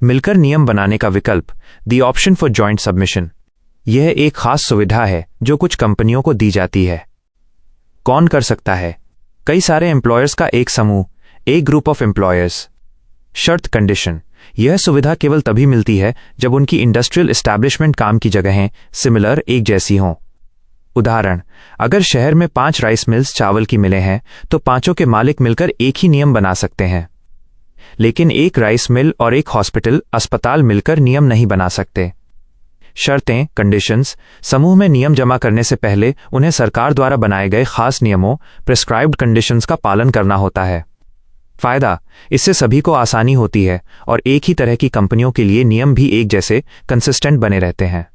मिलकर नियम बनाने का विकल्प, the option for joint submission. यह एक खास सुविधा है जो कुछ कंपनियों को दी जाती है। कौन कर सकता है? कई सारे एम्प्लॉयर्स का एक समूह, एक ग्रुप ऑफ एम्प्लॉयर्स। शर्त, कंडीशन, यह सुविधा केवल तभी मिलती है जब उनकी इंडस्ट्रियल एस्टैब्लिशमेंट काम की जगहें सिमिलर, एक जैसी हों। उदाहरण, अगर शहर में 5 राइस मिल्स चावल की मिलें हैं तो पांचों के मालिक मिलकर एक ही नियम बना सकते हैं, लेकिन एक राइस मिल और एक हॉस्पिटल, अस्पताल मिलकर नियम नहीं बना सकते। शर्तें, कंडीशंस, समूह में नियम जमा करने से पहले उन्हें सरकार द्वारा बनाए गए खास नियमों, प्रिस्क्राइब्ड कंडीशंस का पालन करना होता है। फायदा, इससे सभी को आसानी होती है और एक ही तरह की कंपनियों के लिए नियम भी एक जैसे, कंसिस्टेंट बने रहते हैं।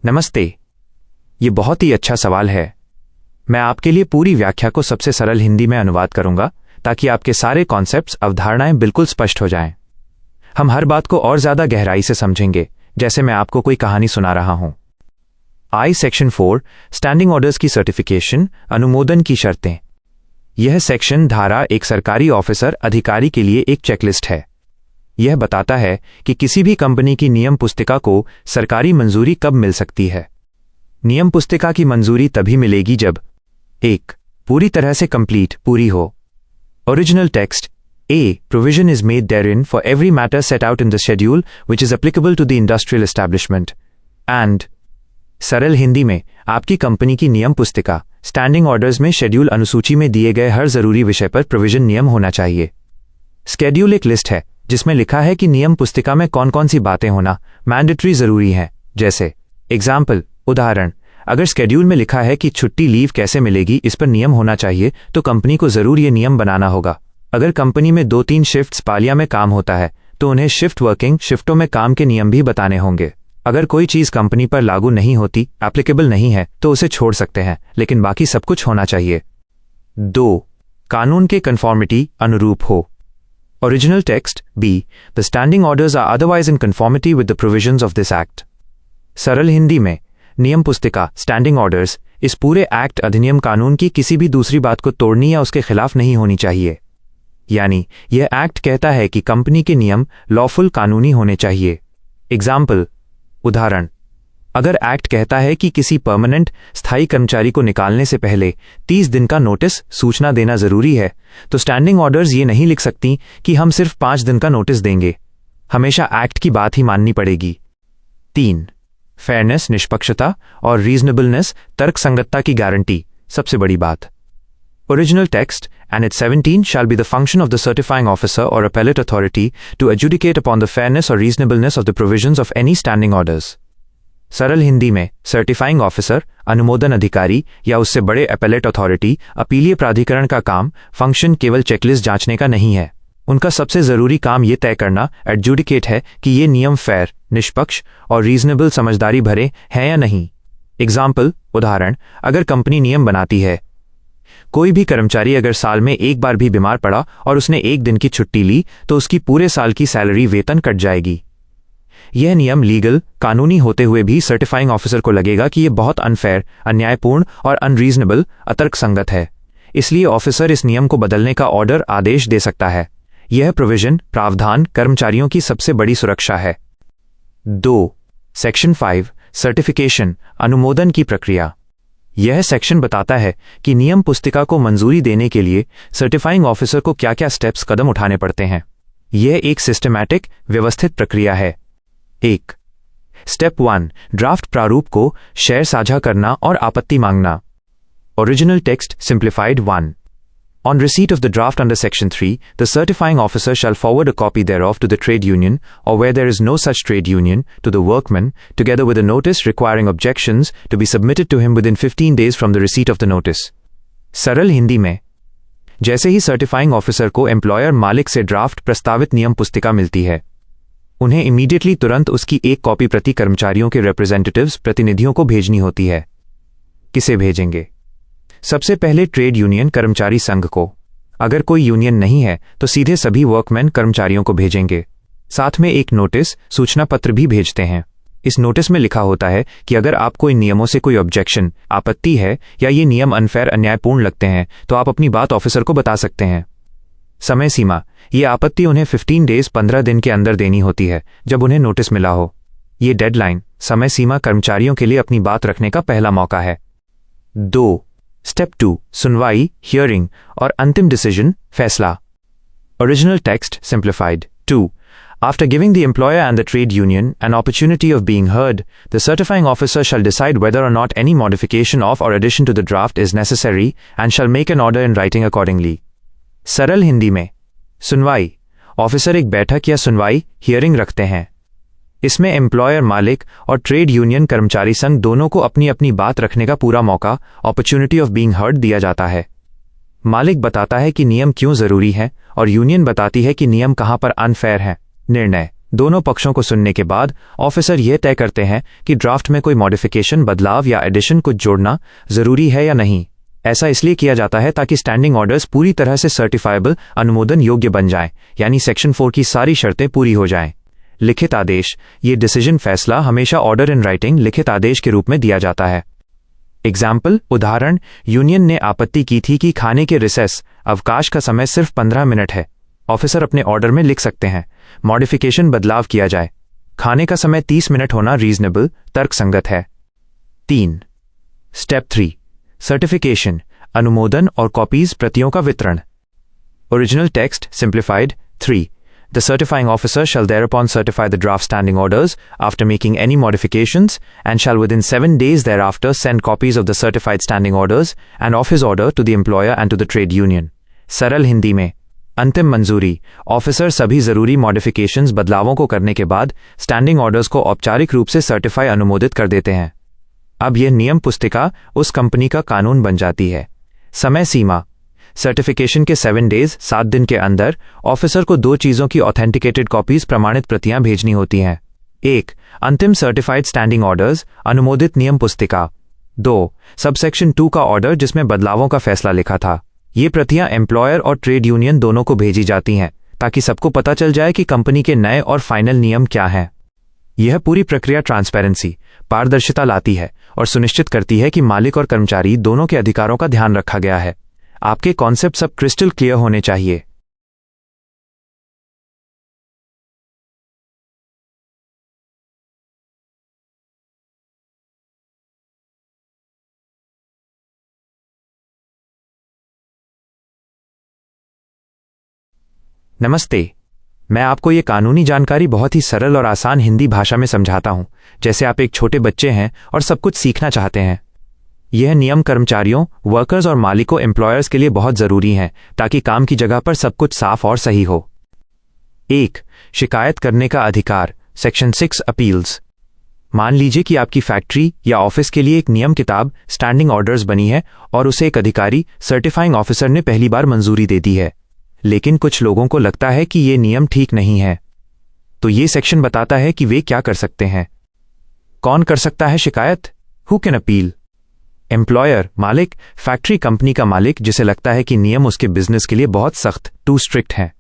नमस्ते, ये बहुत ही अच्छा सवाल है। मैं आपके लिए पूरी व्याख्या को सबसे सरल हिंदी में अनुवाद करूंगा ताकि आपके सारे कॉन्सेप्ट्स, अवधारणाएं बिल्कुल स्पष्ट हो जाएं। हम हर बात को और ज्यादा गहराई से समझेंगे, जैसे मैं आपको कोई कहानी सुना रहा हूं। आई सेक्शन 4, स्टैंडिंग ऑर्डर्स की सर्टिफिकेशन, अनुमोदन की शर्तें। यह सेक्शन धारा एक सरकारी ऑफिसर, अधिकारी के लिए एक चेकलिस्ट है। यह बताता है कि किसी भी कंपनी की नियम पुस्तिका को सरकारी मंजूरी कब मिल सकती है। नियम पुस्तिका की मंजूरी तभी मिलेगी जब 1. पूरी तरह से कंप्लीट, पूरी हो। Original text, A. Provision is made therein for every matter set out in the schedule which is applicable to the industrial establishment. And सरल हिंदी में, आपकी कंपनी की नियम पुस्तिका, स्टैंडिंग ऑर्डर्स में शेड्यूल अनुसूची में दिए गए हर जरूरी विषय पर प्रोविजन नियम होना चाहिए। स्केड्यूल एक लिस्ट है जिसमें लिखा है कि नियम पुस्तिका में कौन कौन सी बातें होना मैंडेटरी जरूरी हैं, जैसे एग्जाम्पल, उदाहरण, अगर स्केड्यूल में लिखा है कि छुट्टी लीव कैसे मिलेगी, इस पर नियम होना चाहिए, तो कंपनी को जरूर ये नियम बनाना होगा। अगर कंपनी में 2-3 शिफ्ट्स पालिया में काम होता है तो उन्हें शिफ्ट वर्किंग, शिफ्टों में काम के नियम भी बताने होंगे। अगर कोई चीज कंपनी पर लागू नहीं होती, एप्लीकेबल नहीं है, तो उसे छोड़ सकते हैं, लेकिन बाकी सब कुछ होना चाहिए। 2. कानून के कन्फॉर्मिटी, अनुरूप हो। Original text, B. The standing orders are otherwise in conformity with the provisions of this act. सरल हिंदी में, नियम पुस्तिका, स्टैंडिंग ऑर्डर्स, इस पूरे एक्ट, अधिनियम, कानून की किसी भी दूसरी बात को तोड़नी या उसके खिलाफ नहीं होनी चाहिए। यानी यह एक्ट कहता है कि कंपनी के नियम लॉफुल, कानूनी होने चाहिए। एग्जाम्पल, उदाहरण, अगर एक्ट कहता है कि किसी परमानेंट, स्थायी कर्मचारी को निकालने से पहले 30 दिन का नोटिस, सूचना देना जरूरी है, तो स्टैंडिंग ऑर्डर्स ये नहीं लिख सकती कि हम सिर्फ 5 दिन का नोटिस देंगे। हमेशा एक्ट की बात ही माननी पड़ेगी। 3. फेयरनेस, निष्पक्षता और रीजनेबलनेस, तर्कसंगतता की गारंटी, सबसे बड़ी बात। Original text, and its 17 shall be the function of the certifying officer or appellate authority to adjudicate upon the fairness or reasonableness of the provisions of any standing orders. सरल हिंदी में, certifying officer, अनुमोदन अधिकारी या उससे बड़े appellate authority, अपीलीय प्राधिकरण का काम, फंक्शन केवल चेकलिस्ट जांचने का नहीं है। उनका सबसे जरूरी काम यह तय करना, एडजुडिकेट है कि ये नियम फेयर, निष्पक्ष और रीजनेबल, समझदारी भरे हैं या नहीं। एग्जाम्पल, उदाहरण, अगर कंपनी नियम बनाती है, कोई भी कर्मचारी अगर साल में एक बार भी बीमार पड़ा और उसने 1 दिन की छुट्टी ली तो उसकी पूरे साल की सैलरी, वेतन कट जाएगी। यह नियम लीगल, कानूनी होते हुए भी सर्टिफाइंग ऑफिसर को लगेगा कि यह बहुत अनफेयर, अन्यायपूर्ण और अनरीजनेबल, अतर्कसंगत है। इसलिए ऑफिसर इस नियम को बदलने का ऑर्डर, आदेश दे सकता है। यह प्रोविजन, प्रावधान, कर्मचारियों की सबसे बड़ी सुरक्षा है। 2. सेक्शन 5, सर्टिफिकेशन, अनुमोदन की प्रक्रिया। यह सेक्शन बताता है कि नियम पुस्तिका को मंजूरी देने के लिए सर्टिफाइंग ऑफिसर को क्या क्या स्टेप्स, कदम उठाने पड़ते हैं। यह एक सिस्टमैटिक, व्यवस्थित प्रक्रिया है। 1. स्टेप 1, ड्राफ्ट प्रारूप को शेयर साझा करना और आपत्ति मांगना। Original text, simplified 1. On receipt of the draft under Section 3, the certifying officer shall forward a copy thereof to the trade union, or where there is no such trade union, to the workman, together with a notice requiring objections to be submitted to him within 15 days from the receipt of the notice. सरल हिंदी में, जैसे ही certifying officer को employer मालिक से draft प्रस्तावित नियम पुस्तिका मिलती है, उन्हें इमीडिएटली तुरंत उसकी एक कॉपी प्रति कर्मचारियों के रिप्रेजेंटेटिव्स प्रतिनिधियों को भेजनी होती है। किसे भेजेंगे? सबसे पहले ट्रेड यूनियन कर्मचारी संघ को। अगर कोई यूनियन नहीं है तो सीधे सभी वर्कमैन कर्मचारियों को भेजेंगे। साथ में एक नोटिस सूचना पत्र भी भेजते हैं। इस नोटिस में लिखा होता है कि अगर आपको इन नियमों से कोई ऑब्जेक्शन आपत्ति है या ये नियम अनफेयर अन्यायपूर्ण लगते हैं तो आप अपनी बात ऑफिसर को बता सकते हैं। समय सीमा, ये आपत्ति उन्हें 15 डेज 15 दिन के अंदर देनी होती है जब उन्हें नोटिस मिला हो। ये डेडलाइन समय सीमा कर्मचारियों के लिए अपनी बात रखने का पहला मौका है। 2. स्टेप 2 सुनवाई हियरिंग और अंतिम डिसीजन फैसला। Original text simplified. 2. After giving the employer and the trade union an opportunity of being heard, the certifying officer shall decide whether or not any modification of or addition to the draft is necessary and shall make an order in writing accordingly. सरल हिंदी में, सुनवाई, officer एक बैठक या सुनवाई hearing रखते हैं। इसमें एम्प्लॉयर मालिक और ट्रेड यूनियन कर्मचारी संघ दोनों को अपनी अपनी बात रखने का पूरा मौका अपॉर्चुनिटी ऑफ बीइंग हर्ड दिया जाता है। मालिक बताता है कि नियम क्यों जरूरी है और यूनियन बताती है कि नियम कहां पर अनफेयर है। निर्णय, दोनों पक्षों को सुनने के बाद ऑफिसर यह तय करते हैं कि ड्राफ्ट में कोई मॉडिफिकेशन बदलाव या एडिशन कुछ जोड़ना जरूरी है या नहीं। ऐसा इसलिए किया जाता है ताकि स्टैंडिंग ऑर्डर्स पूरी तरह से सर्टिफाइबल अनुमोदन योग्य बन जाएं, यानी सेक्शन 4 की सारी शर्तें पूरी हो जाएं। लिखित आदेश, ये डिसीजन फैसला हमेशा ऑर्डर इन राइटिंग लिखित आदेश के रूप में दिया जाता है। एग्जाम्पल उदाहरण, यूनियन ने आपत्ति की थी कि खाने के रिसेस अवकाश का समय सिर्फ 15 मिनट है। ऑफिसर अपने ऑर्डर में लिख सकते हैं मॉडिफिकेशन बदलाव किया जाए, खाने का समय 30 मिनट होना रीजनेबल तर्कसंगत है। 3. स्टेप 3 सर्टिफिकेशन अनुमोदन और कॉपीज प्रतियों का वितरण। Original text simplified. 3. The certifying officer shall thereupon certify the draft standing orders after making any modifications and shall within 7 days thereafter send copies of the certified standing orders and of his order to the employer and to the trade union. सरल हिंदी में, अंतिम मंजूरी, officer सभी जरूरी modifications बदलावों को करने के बाद स्टैंडिंग ऑर्डर्स को औपचारिक रूप से सर्टिफाई अनुमोदित कर देते हैं। अब यह नियम पुस्तिका उस कंपनी का कानून बन जाती है। समय सीमा, सर्टिफिकेशन के 7 डेज 7 दिन के अंदर ऑफिसर को 2 चीजों की ऑथेंटिकेटेड कॉपीज प्रमाणित प्रतियां भेजनी होती हैं। 1. अंतिम सर्टिफाइड स्टैंडिंग ऑर्डर्स अनुमोदित नियम पुस्तिका। 2. सबसेक्शन 2 का ऑर्डर जिसमें बदलावों का फैसला लिखा था। ये प्रतियां एम्प्लॉयर और ट्रेड यूनियन दोनों को भेजी जाती हैं ताकि सबको पता चल जाए कि कंपनी के नए और फाइनल नियम क्या हैं। यह पूरी प्रक्रिया ट्रांसपेरेंसी पारदर्शिता लाती है और सुनिश्चित करती है कि मालिक और कर्मचारी दोनों के अधिकारों का ध्यान रखा गया है। आपके कॉन्सेप्ट सब क्रिस्टल क्लियर होने चाहिए। नमस्ते, मैं आपको ये कानूनी जानकारी बहुत ही सरल और आसान हिंदी भाषा में समझाता हूं, जैसे आप एक छोटे बच्चे हैं और सब कुछ सीखना चाहते हैं। यह नियम कर्मचारियों, वर्कर्स और मालिकों एम्प्लॉयर्स के लिए बहुत जरूरी हैं ताकि काम की जगह पर सब कुछ साफ और सही हो। 1. शिकायत करने का अधिकार सेक्शन 6 अपील्स। मान लीजिए कि आपकी फैक्ट्री या ऑफिस के लिए एक नियम किताब स्टैंडिंग ऑर्डर्स बनी है और उसे एक अधिकारी सर्टिफाइंग ऑफिसर ने पहली बार मंजूरी दे दी है, लेकिन कुछ लोगों को लगता है कि ये नियम ठीक नहीं है। तो ये सेक्शन बताता है कि वे क्या कर सकते हैं। कौन कर सकता है शिकायत? Who can appeal? एम्प्लॉयर मालिक, फैक्ट्री कंपनी का मालिक जिसे लगता है कि नियम उसके बिजनेस के लिए बहुत सख्त टू स्ट्रिक्ट हैं।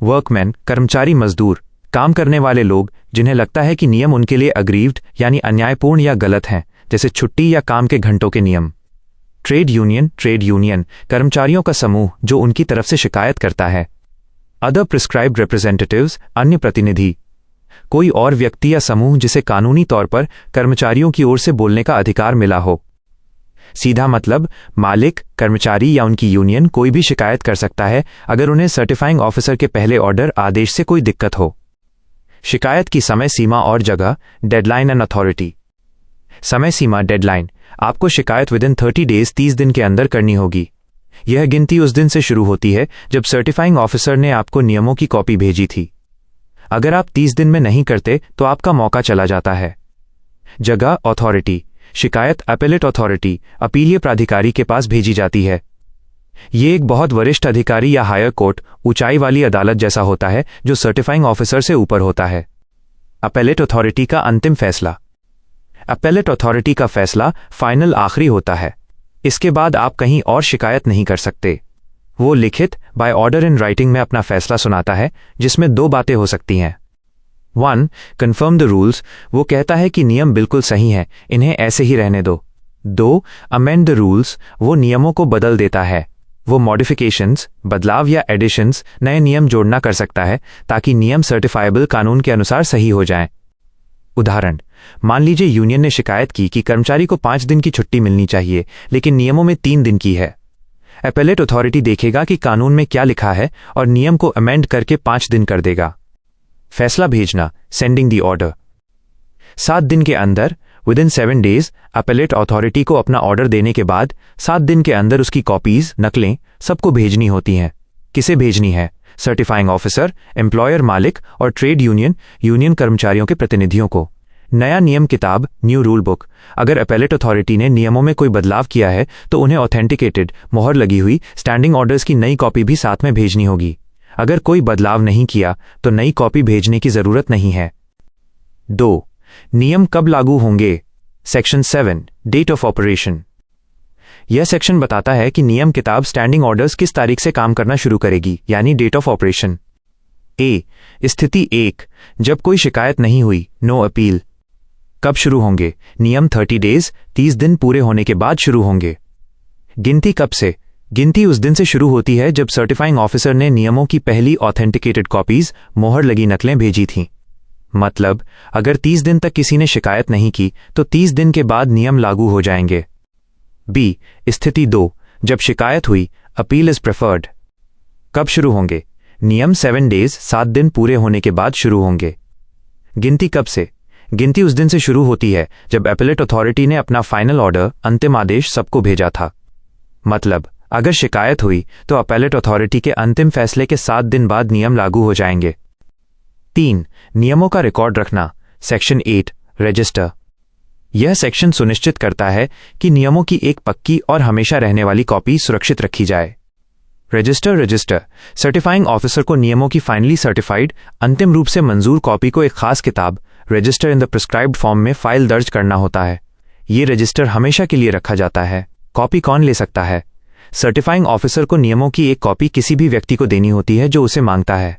वर्कमैन कर्मचारी मजदूर, काम करने वाले लोग जिन्हें लगता है कि नियम उनके लिए अग्रीव्ड यानी अन्यायपूर्ण या गलत हैं, जैसे छुट्टी या काम के घंटों के नियम। ट्रेड यूनियन कर्मचारियों का समूह जो उनकी तरफ से शिकायत करता है। अदर प्रिस्क्राइब्ड रिप्रेजेंटेटिव्स अन्य प्रतिनिधि, कोई और व्यक्ति या समूह जिसे कानूनी तौर पर कर्मचारियों की ओर से बोलने का अधिकार मिला हो। सीधा मतलब मालिक, कर्मचारी या उनकी यूनियन कोई भी शिकायत कर सकता है अगर उन्हें सर्टिफाइंग ऑफिसर के पहले ऑर्डर आदेश से कोई दिक्कत हो। शिकायत की समय सीमा और जगह डेडलाइन एंड अथॉरिटी। समय सीमा डेडलाइन, आपको शिकायत विदिन 30 डेज 30 दिन के अंदर करनी होगी। यह गिनती उस दिन से शुरू होती है जब सर्टिफाइंग ऑफिसर ने आपको नियमों की कॉपी भेजी थी। अगर आप 30 दिन में नहीं करते तो आपका मौका चला जाता है। जगह अथॉरिटी, शिकायत अपीलेट अथॉरिटी अपीलीय प्राधिकारी के पास भेजी जाती है। ये एक बहुत वरिष्ठ अधिकारी या हायर कोर्ट, ऊंचाई वाली अदालत जैसा होता है जो सर्टिफाइंग ऑफिसर से ऊपर होता है। अपेलेट अथॉरिटी का अंतिम फैसला। अपेलेट अथॉरिटी का फैसला फाइनल आखिरी होता है। इसके बाद आप कहीं और शिकायत नहीं कर सकते। वो लिखित बाय ऑर्डर इन राइटिंग में अपना फैसला सुनाता है, जिसमें दो बातें हो सकती हैं। 1. कन्फर्म द रूल्स, वो कहता है कि नियम बिल्कुल सही हैं, इन्हें ऐसे ही रहने दो। 2. अमेंड द रूल्स, वो नियमों को बदल देता है। वो मॉडिफिकेशंस, बदलाव या एडिशंस, नए नियम जोड़ना कर सकता है ताकि नियम सर्टिफाइबल कानून के अनुसार सही हो जाएं। उदाहरण, मान लीजिए यूनियन ने शिकायत की कि कर्मचारी को 5 दिन की छुट्टी मिलनी चाहिए, लेकिन नियमों में 3 दिन की है। एपेलेट अथॉरिटी देखेगा कि कानून में क्या लिखा है और नियम को अमेंड करके 5 दिन कर देगा। फैसला भेजना, सेंडिंग दी ऑर्डर। 7 दिन के अंदर, विदिन 7 डेज, एपेलेट अथॉरिटी को अपना ऑर्डर देने के बाद 7 दिन के अंदर उसकी कॉपीज, नकलें सबको भेजनी होती हैं। किसे भेजनी है? सर्टिफाइंग ऑफिसर, एम्प्लॉयर मालिक और ट्रेड यूनियन कर्मचारियों के प्रतिनिधियों को। नया नियम किताब, न्यू रूल बुक। अगर एपेलेट अथॉरिटी ने नियमों में कोई बदलाव किया है तो उन्हें ऑथेंटिकेटेड, मोहर लगी हुई स्टैंडिंग ऑर्डर्स की नई कॉपी भी साथ में भेजनी होगी। अगर कोई बदलाव नहीं किया तो नई कॉपी भेजने की जरूरत नहीं है। 2. नियम कब लागू होंगे? Section 7, date of operation. यह सेक्शन बताता है कि नियम किताब स्टैंडिंग ऑर्डर्स किस तारीख से काम करना शुरू करेगी, यानी डेट ऑफ ऑपरेशन। ए. स्थिति 1, जब कोई शिकायत नहीं हुई, नो अपील। कब शुरू होंगे? नियम 30 डेज, 30 दिन पूरे होने के बाद शुरू होंगे। गिनती कब से? गिनती उस दिन से शुरू होती है जब सर्टिफाइंग ऑफिसर ने नियमों की पहली ऑथेंटिकेटेड कॉपीज, मोहर लगी नकलें भेजी थीं। मतलब, अगर 30 दिन तक किसी ने शिकायत नहीं की तो 30 दिन के बाद नियम लागू हो जाएंगे। बी. स्थिति 2, जब शिकायत हुई, अपील इज प्रेफर्ड। कब शुरू होंगे? नियम 7 डेज, 7 दिन पूरे होने के बाद शुरू होंगे। गिनती कब से? गिनती उस दिन से शुरू होती है जब एपेलेट अथॉरिटी ने अपना फाइनल ऑर्डर, अंतिम आदेश सबको भेजा था। मतलब, अगर शिकायत हुई तो एपेलेट अथॉरिटी के अंतिम फैसले के 7 दिन बाद नियम लागू हो जाएंगे। 3. नियमों का रिकॉर्ड रखना। Section 8, register. यह सेक्शन सुनिश्चित करता है कि नियमों की एक पक्की और हमेशा रहने वाली कॉपी सुरक्षित रखी जाए। रजिस्टर सर्टिफाइंग ऑफिसर को नियमों की फाइनली सर्टिफाइड, अंतिम रूप से मंजूर कॉपी को एक खास किताब, register in the prescribed form में फाइल दर्ज करना होता है। ये रजिस्टर हमेशा के लिए रखा जाता है। कॉपी कौन ले सकता है? सर्टिफाइंग ऑफिसर को नियमों की एक कॉपी किसी भी व्यक्ति को देनी होती है जो उसे मांगता है।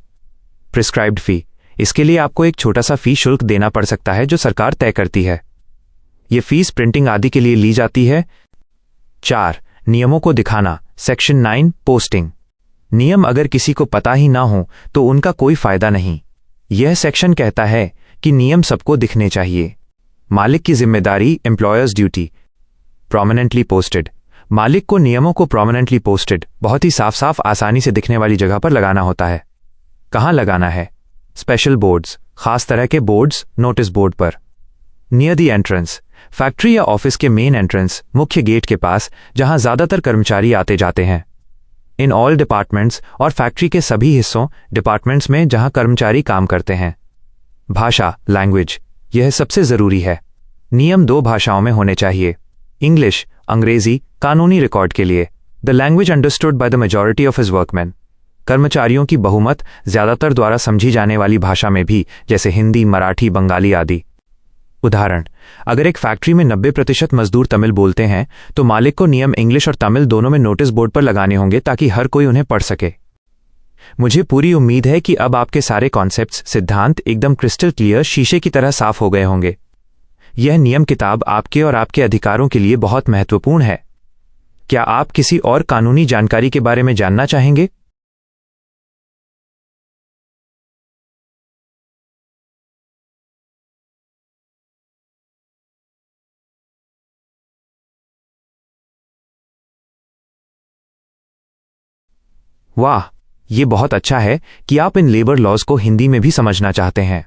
प्रिस्क्राइब्ड फी, इसके लिए आपको एक छोटा सा फी शुल्क देना पड़ सकता है जो सरकार तय करती है। ये फीस प्रिंटिंग आदि के लिए ली जाती है। 4. नियमों को दिखाना। Section 9, posting. नियम अगर किसी को पता ही ना हो तो उनका कोई फायदा नहीं। यह सेक्शन कहता है कि नियम सबको दिखने चाहिए। मालिक की जिम्मेदारी, एम्प्लॉयर्स ड्यूटी। प्रोमिनेंटली पोस्टेड, मालिक को नियमों को प्रोमिनेंटली पोस्टेड, बहुत ही साफ साफ आसानी से दिखने वाली जगह पर लगाना होता है। कहाँ लगाना है? स्पेशल बोर्ड्स, खास तरह के बोर्ड्स, नोटिस बोर्ड पर। नियर द एंट्रेंस, फैक्ट्री या ऑफिस के मेन एंट्रेंस, मुख्य गेट के पास, जहां ज्यादातर कर्मचारी आते जाते हैं। इन ऑल डिपार्टमेंट्स, और फैक्ट्री के सभी हिस्सों, डिपार्टमेंट्स में जहां कर्मचारी काम करते हैं। भाषा, लैंग्वेज, यह सबसे जरूरी है। नियम 2 भाषाओं में होने चाहिए। इंग्लिश, अंग्रेजी, कानूनी रिकॉर्ड के लिए। The language understood by the majority of his workman, कर्मचारियों की बहुमत ज्यादातर द्वारा समझी जाने वाली भाषा में भी, जैसे हिंदी, मराठी, बंगाली आदि। उदाहरण, अगर एक फैक्ट्री में 90% मजदूर तमिल बोलते हैं तो मालिक को नियम इंग्लिश और तमिल दोनों में नोटिस बोर्ड पर लगाने होंगे ताकि हर कोई उन्हें पढ़ सके। मुझे पूरी उम्मीद है कि अब आपके सारे कॉन्सेप्ट्स, सिद्धांत एकदम क्रिस्टल क्लियर, शीशे की तरह साफ हो गए होंगे। यह नियम किताब आपके और आपके अधिकारों के लिए बहुत महत्वपूर्ण है। क्या आप किसी और कानूनी जानकारी के बारे में जानना चाहेंगे? वाह, ये बहुत अच्छा है कि आप इन लेबर लॉज को हिंदी में भी समझना चाहते हैं।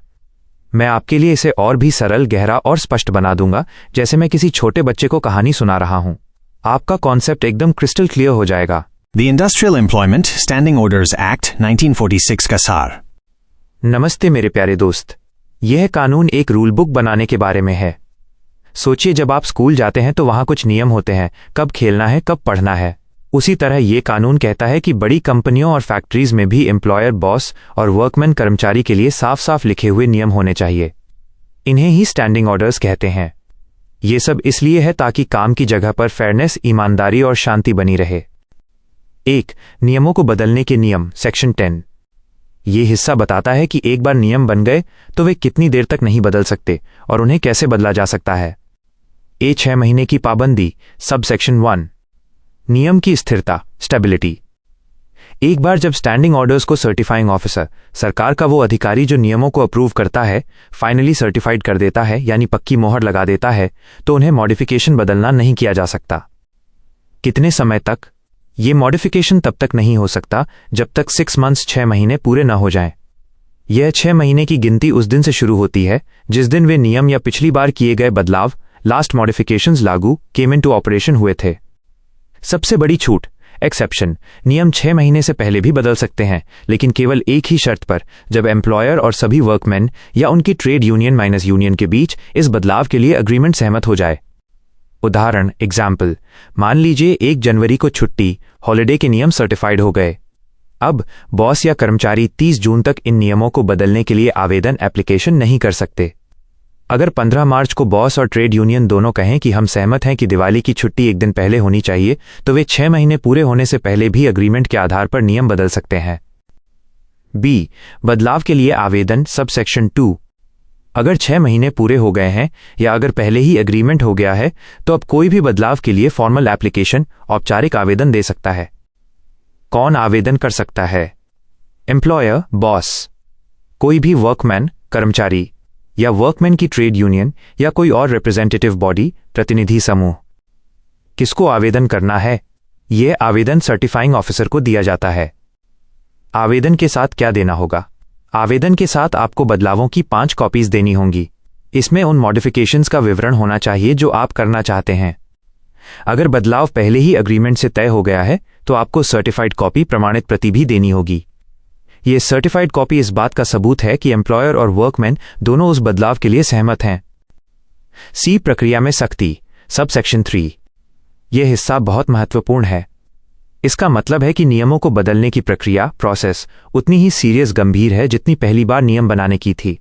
मैं आपके लिए इसे और भी सरल, गहरा और स्पष्ट बना दूंगा, जैसे मैं किसी छोटे बच्चे को कहानी सुना रहा हूं। आपका कॉन्सेप्ट एकदम क्रिस्टल क्लियर हो जाएगा। The Industrial Employment Standing Orders Act 1946 का सार। नमस्ते मेरे प्यारे दोस्त, यह कानून एक रूल बुक बनाने के बारे में है। सोचिए, जब आप स्कूल जाते हैं तो वहां कुछ नियम होते हैं, कब खेलना है, कब पढ़ना है। उसी तरह ये कानून कहता है कि बड़ी कंपनियों और फैक्ट्रीज में भी एम्प्लॉयर बॉस और वर्कमैन कर्मचारी के लिए साफ साफ लिखे हुए नियम होने चाहिए। इन्हें ही स्टैंडिंग ऑर्डर्स कहते हैं। ये सब इसलिए है ताकि काम की जगह पर फेयरनेस, ईमानदारी और शांति बनी रहे। 1. नियमों को बदलने के नियम, सेक्शन 10। ये हिस्सा बताता है कि एक बार नियम बन गए तो वे कितनी देर तक नहीं बदल सकते और उन्हें कैसे बदला जा सकता है। 6 महीने की पाबंदी, सब सेक्शन 1। नियम की स्थिरता, स्टेबिलिटी। एक बार जब स्टैंडिंग ऑर्डर्स को सर्टिफाइंग ऑफिसर, सरकार का वो अधिकारी जो नियमों को अप्रूव करता है, फाइनली सर्टिफाइड कर देता है यानी पक्की मोहर लगा देता है, तो उन्हें मॉडिफिकेशन बदलना नहीं किया जा सकता। कितने समय तक? ये मॉडिफिकेशन तब तक नहीं हो सकता जब तक 6 मंथ्स 6 महीने पूरे न हो जाएं। यह 6 महीने की गिनती उस दिन से शुरू होती है जिस दिन वे नियम या पिछली बार किए गए बदलाव, लास्ट मॉडिफिकेशंस लागू, केम इनटू ऑपरेशन हुए थे। सबसे बड़ी छूट, एक्सेप्शन, नियम 6 महीने से पहले भी बदल सकते हैं, लेकिन केवल एक ही शर्त पर, जब एम्प्लॉयर और सभी वर्कमैन या उनकी ट्रेड यूनियन माइनस यूनियन के बीच इस बदलाव के लिए अग्रीमेंट सहमत हो जाए। उदाहरण, एग्जाम्पल, मान लीजिए 1 जनवरी को छुट्टी, हॉलिडे के नियम सर्टिफाइड हो गए। अब बॉस या कर्मचारी 30 जून तक इन नियमों को बदलने के लिए आवेदन, एप्लीकेशन नहीं कर सकते। अगर 15 मार्च को बॉस और ट्रेड यूनियन दोनों कहें कि हम सहमत हैं कि दिवाली की छुट्टी एक दिन पहले होनी चाहिए, तो वे 6 महीने पूरे होने से पहले भी अग्रीमेंट के आधार पर नियम बदल सकते हैं। बी. बदलाव के लिए आवेदन, सब सेक्शन 2। अगर 6 महीने पूरे हो गए हैं या अगर पहले ही एग्रीमेंट हो गया है, तो अब कोई भी बदलाव के लिए फॉर्मल एप्लीकेशन, औपचारिक आवेदन दे सकता है। कौन आवेदन कर सकता है? एम्प्लॉयर, बॉस, कोई भी वर्कमैन, कर्मचारी, या वर्कमैन की ट्रेड यूनियन या कोई और रिप्रेजेंटेटिव बॉडी, प्रतिनिधि समूह। किसको आवेदन करना है? यह आवेदन सर्टिफाइंग ऑफिसर को दिया जाता है। आवेदन के साथ क्या देना होगा? आवेदन के साथ आपको बदलावों की 5 कॉपीज देनी होंगी। इसमें उन मॉडिफिकेशंस का विवरण होना चाहिए जो आप करना चाहते हैं। अगर बदलाव पहले ही अग्रीमेंट से तय हो गया है तो आपको सर्टिफाइड कॉपी, प्रमाणित प्रति भी देनी होगी। यह सर्टिफाइड कॉपी इस बात का सबूत है कि एम्प्लॉयर और वर्कमैन दोनों उस बदलाव के लिए सहमत हैं। सी. प्रक्रिया में सख्ती, सब सेक्शन 3। यह हिस्सा बहुत महत्वपूर्ण है। इसका मतलब है कि नियमों को बदलने की प्रक्रिया, प्रोसेस, उतनी ही सीरियस, गंभीर है जितनी पहली बार नियम बनाने की थी।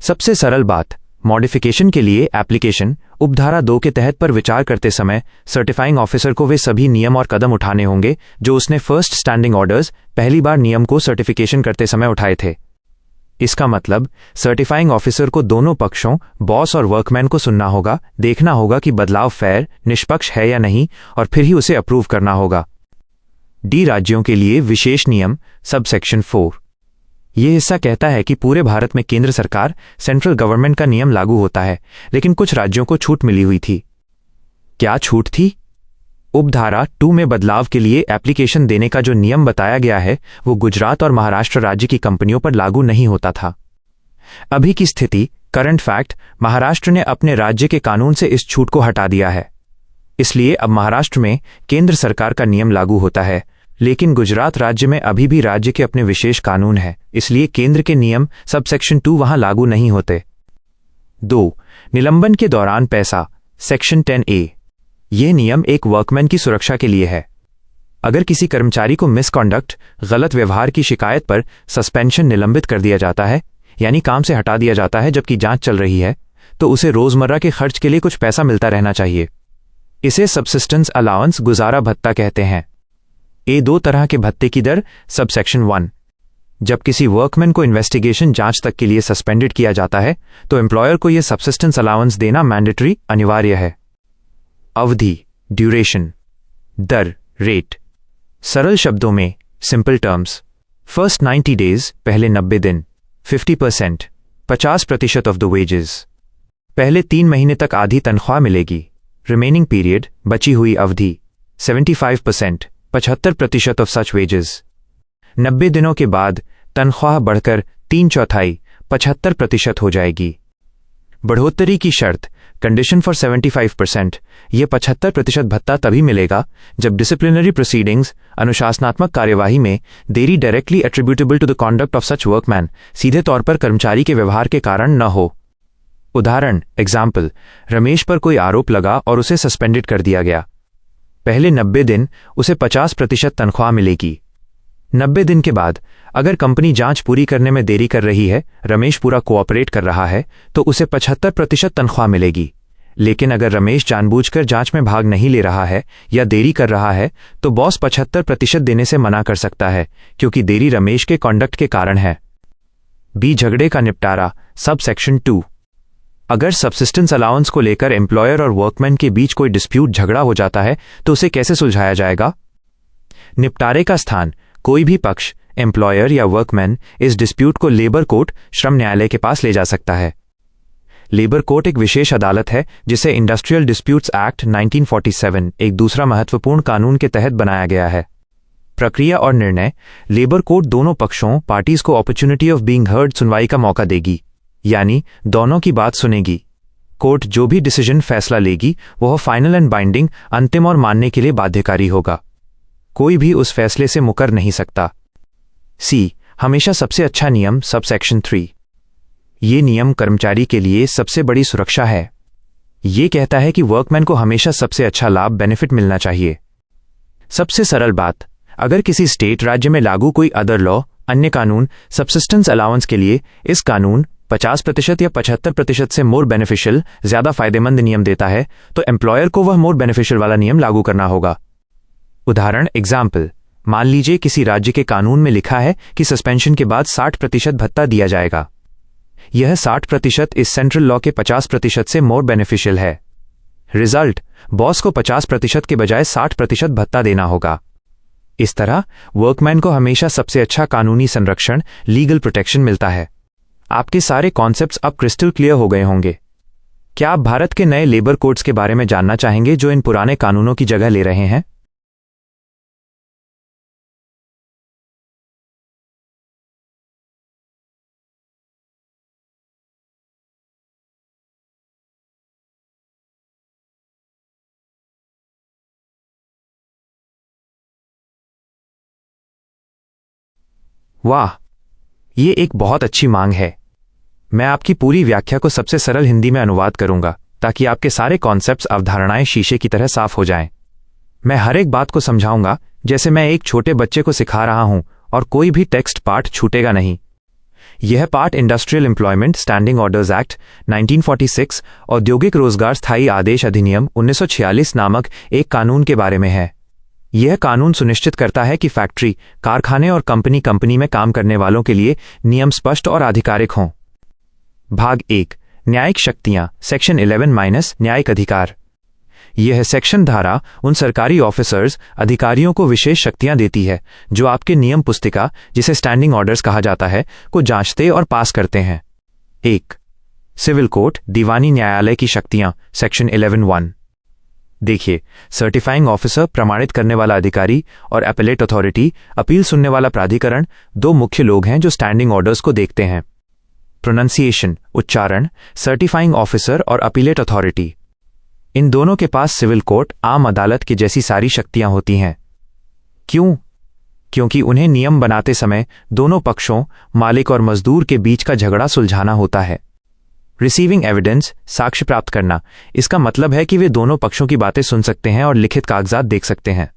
सबसे सरल बात, मॉडिफिकेशन के लिए एप्लीकेशन, उपधारा 2 के तहत पर विचार करते समय सर्टिफाइंग ऑफिसर को वे सभी नियम और कदम उठाने होंगे जो उसने फर्स्ट स्टैंडिंग ऑर्डर्स, पहली बार नियम को सर्टिफिकेशन करते समय उठाए थे। इसका मतलब सर्टिफाइंग ऑफिसर को दोनों पक्षों, बॉस और वर्कमैन को सुनना होगा, देखना होगा कि बदलाव फेयर, निष्पक्ष है या नहीं, और फिर ही उसे अप्रूव करना होगा। डी. राज्यों के लिए विशेष नियम, सब सेक्शन 4। यह हिस्सा कहता है कि पूरे भारत में केंद्र सरकार, सेंट्रल गवर्नमेंट का नियम लागू होता है, लेकिन कुछ राज्यों को छूट मिली हुई थी। क्या छूट थी? उपधारा 2 में बदलाव के लिए एप्लीकेशन देने का जो नियम बताया गया है वो गुजरात और महाराष्ट्र राज्य की कंपनियों पर लागू नहीं होता था। अभी की स्थिति, करंट फैक्ट, महाराष्ट्र ने अपने राज्य के कानून से इस छूट को हटा दिया है। इसलिए अब महाराष्ट्र में केंद्र सरकार का नियम लागू होता है, लेकिन गुजरात राज्य में अभी भी राज्य के अपने विशेष कानून हैं, इसलिए केंद्र के नियम, सब सेक्शन 2 वहां लागू नहीं होते। 2. निलंबन के दौरान पैसा, सेक्शन 10A। यह नियम एक वर्कमैन की सुरक्षा के लिए है। अगर किसी कर्मचारी को मिसकॉन्डक्ट, गलत व्यवहार की शिकायत पर सस्पेंशन, निलंबित कर दिया जाता है, यानी काम से हटा दिया जाता है जबकि जांच चल रही है, तो उसे रोजमर्रा के खर्च के लिए कुछ पैसा मिलता रहना चाहिए। इसे सबसिस्टेंस अलाउंस, गुजारा भत्ता कहते हैं। 2 तरह के भत्ते की दर, सब सेक्शन 1। जब किसी वर्कमैन को इन्वेस्टिगेशन, जांच तक के लिए सस्पेंडेड किया जाता है तो एम्प्लॉयर को यह सबसिस्टेंस अलाउंस देना मैंडेटरी, अनिवार्य है। अवधि, ड्यूरेशन, दर, रेट। सरल शब्दों में, सिंपल टर्म्स, फर्स्ट 90 डेज, पहले 90 दिन, 50%, 50% ऑफ द वेजेस। पहले 3 महीने तक आधी तनख्वाह मिलेगी। रिमेनिंग पीरियड, बची हुई अवधि, 75%, 75% ऑफ सच वेजेस। 90 दिनों के बाद तनख्वाह बढ़कर 3/4, 75% हो जाएगी। बढ़ोतरी की शर्त, कंडीशन फॉर 75%, यह 75% भत्ता तभी मिलेगा जब डिसिप्लिनरी प्रोसीडिंग्स, अनुशासनात्मक कार्यवाही में देरी directly attributable to the conduct of such workman, सीधे तौर पर कर्मचारी के व्यवहार के कारण न हो। उदाहरण, एग्जाम्पल, रमेश पर कोई आरोप लगा और उसे सस्पेंडेड कर दिया गया। पहले 90 दिन उसे 50% तनख्वाह मिलेगी। 90 दिन के बाद अगर कंपनी जांच पूरी करने में देरी कर रही है, रमेश पूरा कोऑपरेट कर रहा है, तो उसे 75% तनख्वाह मिलेगी। लेकिन अगर रमेश जानबूझकर जांच में भाग नहीं ले रहा है या देरी कर रहा है, तो बॉस 75% देने से मना कर सकता है, क्योंकि देरी रमेश के कॉन्डक्ट के कारण है। बी, झगड़े का निपटारा, सब सेक्शन 2। अगर सबसिस्टेंस अलाउंस को लेकर एम्प्लॉयर और वर्कमैन के बीच कोई डिस्प्यूट झगड़ा हो जाता है, तो उसे कैसे सुलझाया जाएगा? निपटारे का स्थान कोई भी पक्ष, एम्प्लॉयर या वर्कमैन, इस डिस्प्यूट को लेबर कोर्ट, श्रम न्यायालय के पास ले जा सकता है। लेबर कोर्ट एक विशेष अदालत है जिसे इंडस्ट्रियल डिस्प्यूट्स एक्ट 1947, एक दूसरा महत्वपूर्ण कानून के तहत बनाया गया है। प्रक्रिया और निर्णय, लेबर कोर्ट दोनों पक्षों, पार्टीज को अपॉर्चुनिटी ऑफ बीइंग हर्ड, सुनवाई का मौका देगी, यानी दोनों की बात सुनेगी। कोर्ट जो भी डिसीजन, फैसला लेगी वह फाइनल एंड बाइंडिंग, अंतिम और मानने के लिए बाध्यकारी होगा। कोई भी उस फैसले से मुकर नहीं सकता। सी, हमेशा सबसे अच्छा नियम, सब सेक्शन 3। ये नियम कर्मचारी के लिए सबसे बड़ी सुरक्षा है। ये कहता है कि वर्कमैन को हमेशा सबसे अच्छा लाभ, बेनिफिट मिलना चाहिए। सबसे सरल बात, अगर किसी स्टेट, राज्य में लागू कोई अदर लॉ, अन्य कानून, सबसिस्टेंस अलाउंस के लिए इस कानून 50% या 75% से मोर बेनिफिशियल, ज्यादा फायदेमंद नियम देता है, तो एम्प्लॉयर को वह मोर बेनिफिशियल वाला नियम लागू करना होगा। उदाहरण, एग्जाम्पल, मान लीजिए किसी राज्य के कानून में लिखा है कि सस्पेंशन के बाद 60% भत्ता दिया जाएगा। यह 60% इस सेंट्रल लॉ के 50% से मोर बेनिफिशियल है। रिजल्ट, बॉस को 50% के बजाय 60% भत्ता देना होगा। इस तरह वर्कमैन को हमेशा सबसे अच्छा कानूनी संरक्षण, लीगल प्रोटेक्शन मिलता है। आपके सारे कॉन्सेप्ट्स अब क्रिस्टल क्लियर हो गए होंगे। क्या आप भारत के नए लेबर कोड्स के बारे में जानना चाहेंगे जो इन पुराने कानूनों की जगह ले रहे हैं? वाह, ये एक बहुत अच्छी मांग है। मैं आपकी पूरी व्याख्या को सबसे सरल हिंदी में अनुवाद करूंगा ताकि आपके सारे कॉन्सेप्ट्स, अवधारणाएं शीशे की तरह साफ हो जाएं। मैं हर एक बात को समझाऊंगा जैसे मैं एक छोटे बच्चे को सिखा रहा हूं, और कोई भी टेक्स्ट पार्ट छूटेगा नहीं। यह part industrial employment standing orders act 1946, औद्योगिक रोजगार स्थायी आदेश अधिनियम 1946 नामक एक कानून के बारे में है। यह कानून सुनिश्चित करता है कि फैक्ट्री, कारखाने और कंपनी में काम करने वालों के लिए नियम स्पष्ट और आधिकारिक हों। भाग 1, न्यायिक शक्तियां, सेक्शन 11- न्यायिक अधिकार। यह सेक्शन धारा उन सरकारी ऑफिसर्स, अधिकारियों को विशेष शक्तियां देती है जो आपके नियम पुस्तिका, जिसे स्टैंडिंग ऑर्डर्स कहा जाता है, को जांचते और पास करते हैं। 1, सिविल कोर्ट, दीवानी न्यायालय की शक्तियां, सेक्शन 11(1). देखिए, सर्टिफाइंग ऑफिसर, प्रमाणित करने वाला अधिकारी, और एपेलेट अथॉरिटी, अपील सुनने वाला प्राधिकरण, दो मुख्य लोग हैं जो स्टैंडिंग ऑर्डर्स को देखते हैं। प्रोनंसिएशन, उच्चारण, सर्टिफाइंग ऑफिसर और अपीलेट अथॉरिटी, इन दोनों के पास सिविल कोर्ट, आम अदालत के जैसी सारी शक्तियां होती हैं। क्यों? क्योंकि उन्हें नियम बनाते समय दोनों पक्षों, मालिक और मजदूर के बीच का झगड़ा सुलझाना होता है। रिसीविंग एविडेंस, साक्ष्य प्राप्त करना, इसका मतलब है कि वे दोनों पक्षों की बातें सुन सकते हैं और लिखित कागजात देख सकते हैं।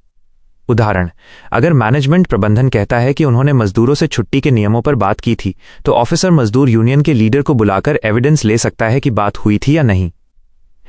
उदाहरण, अगर मैनेजमेंट प्रबंधन कहता है कि उन्होंने मजदूरों से छुट्टी के नियमों पर बात की थी, तो ऑफिसर मजदूर यूनियन के लीडर को बुलाकर एविडेंस ले सकता है कि बात हुई थी या नहीं।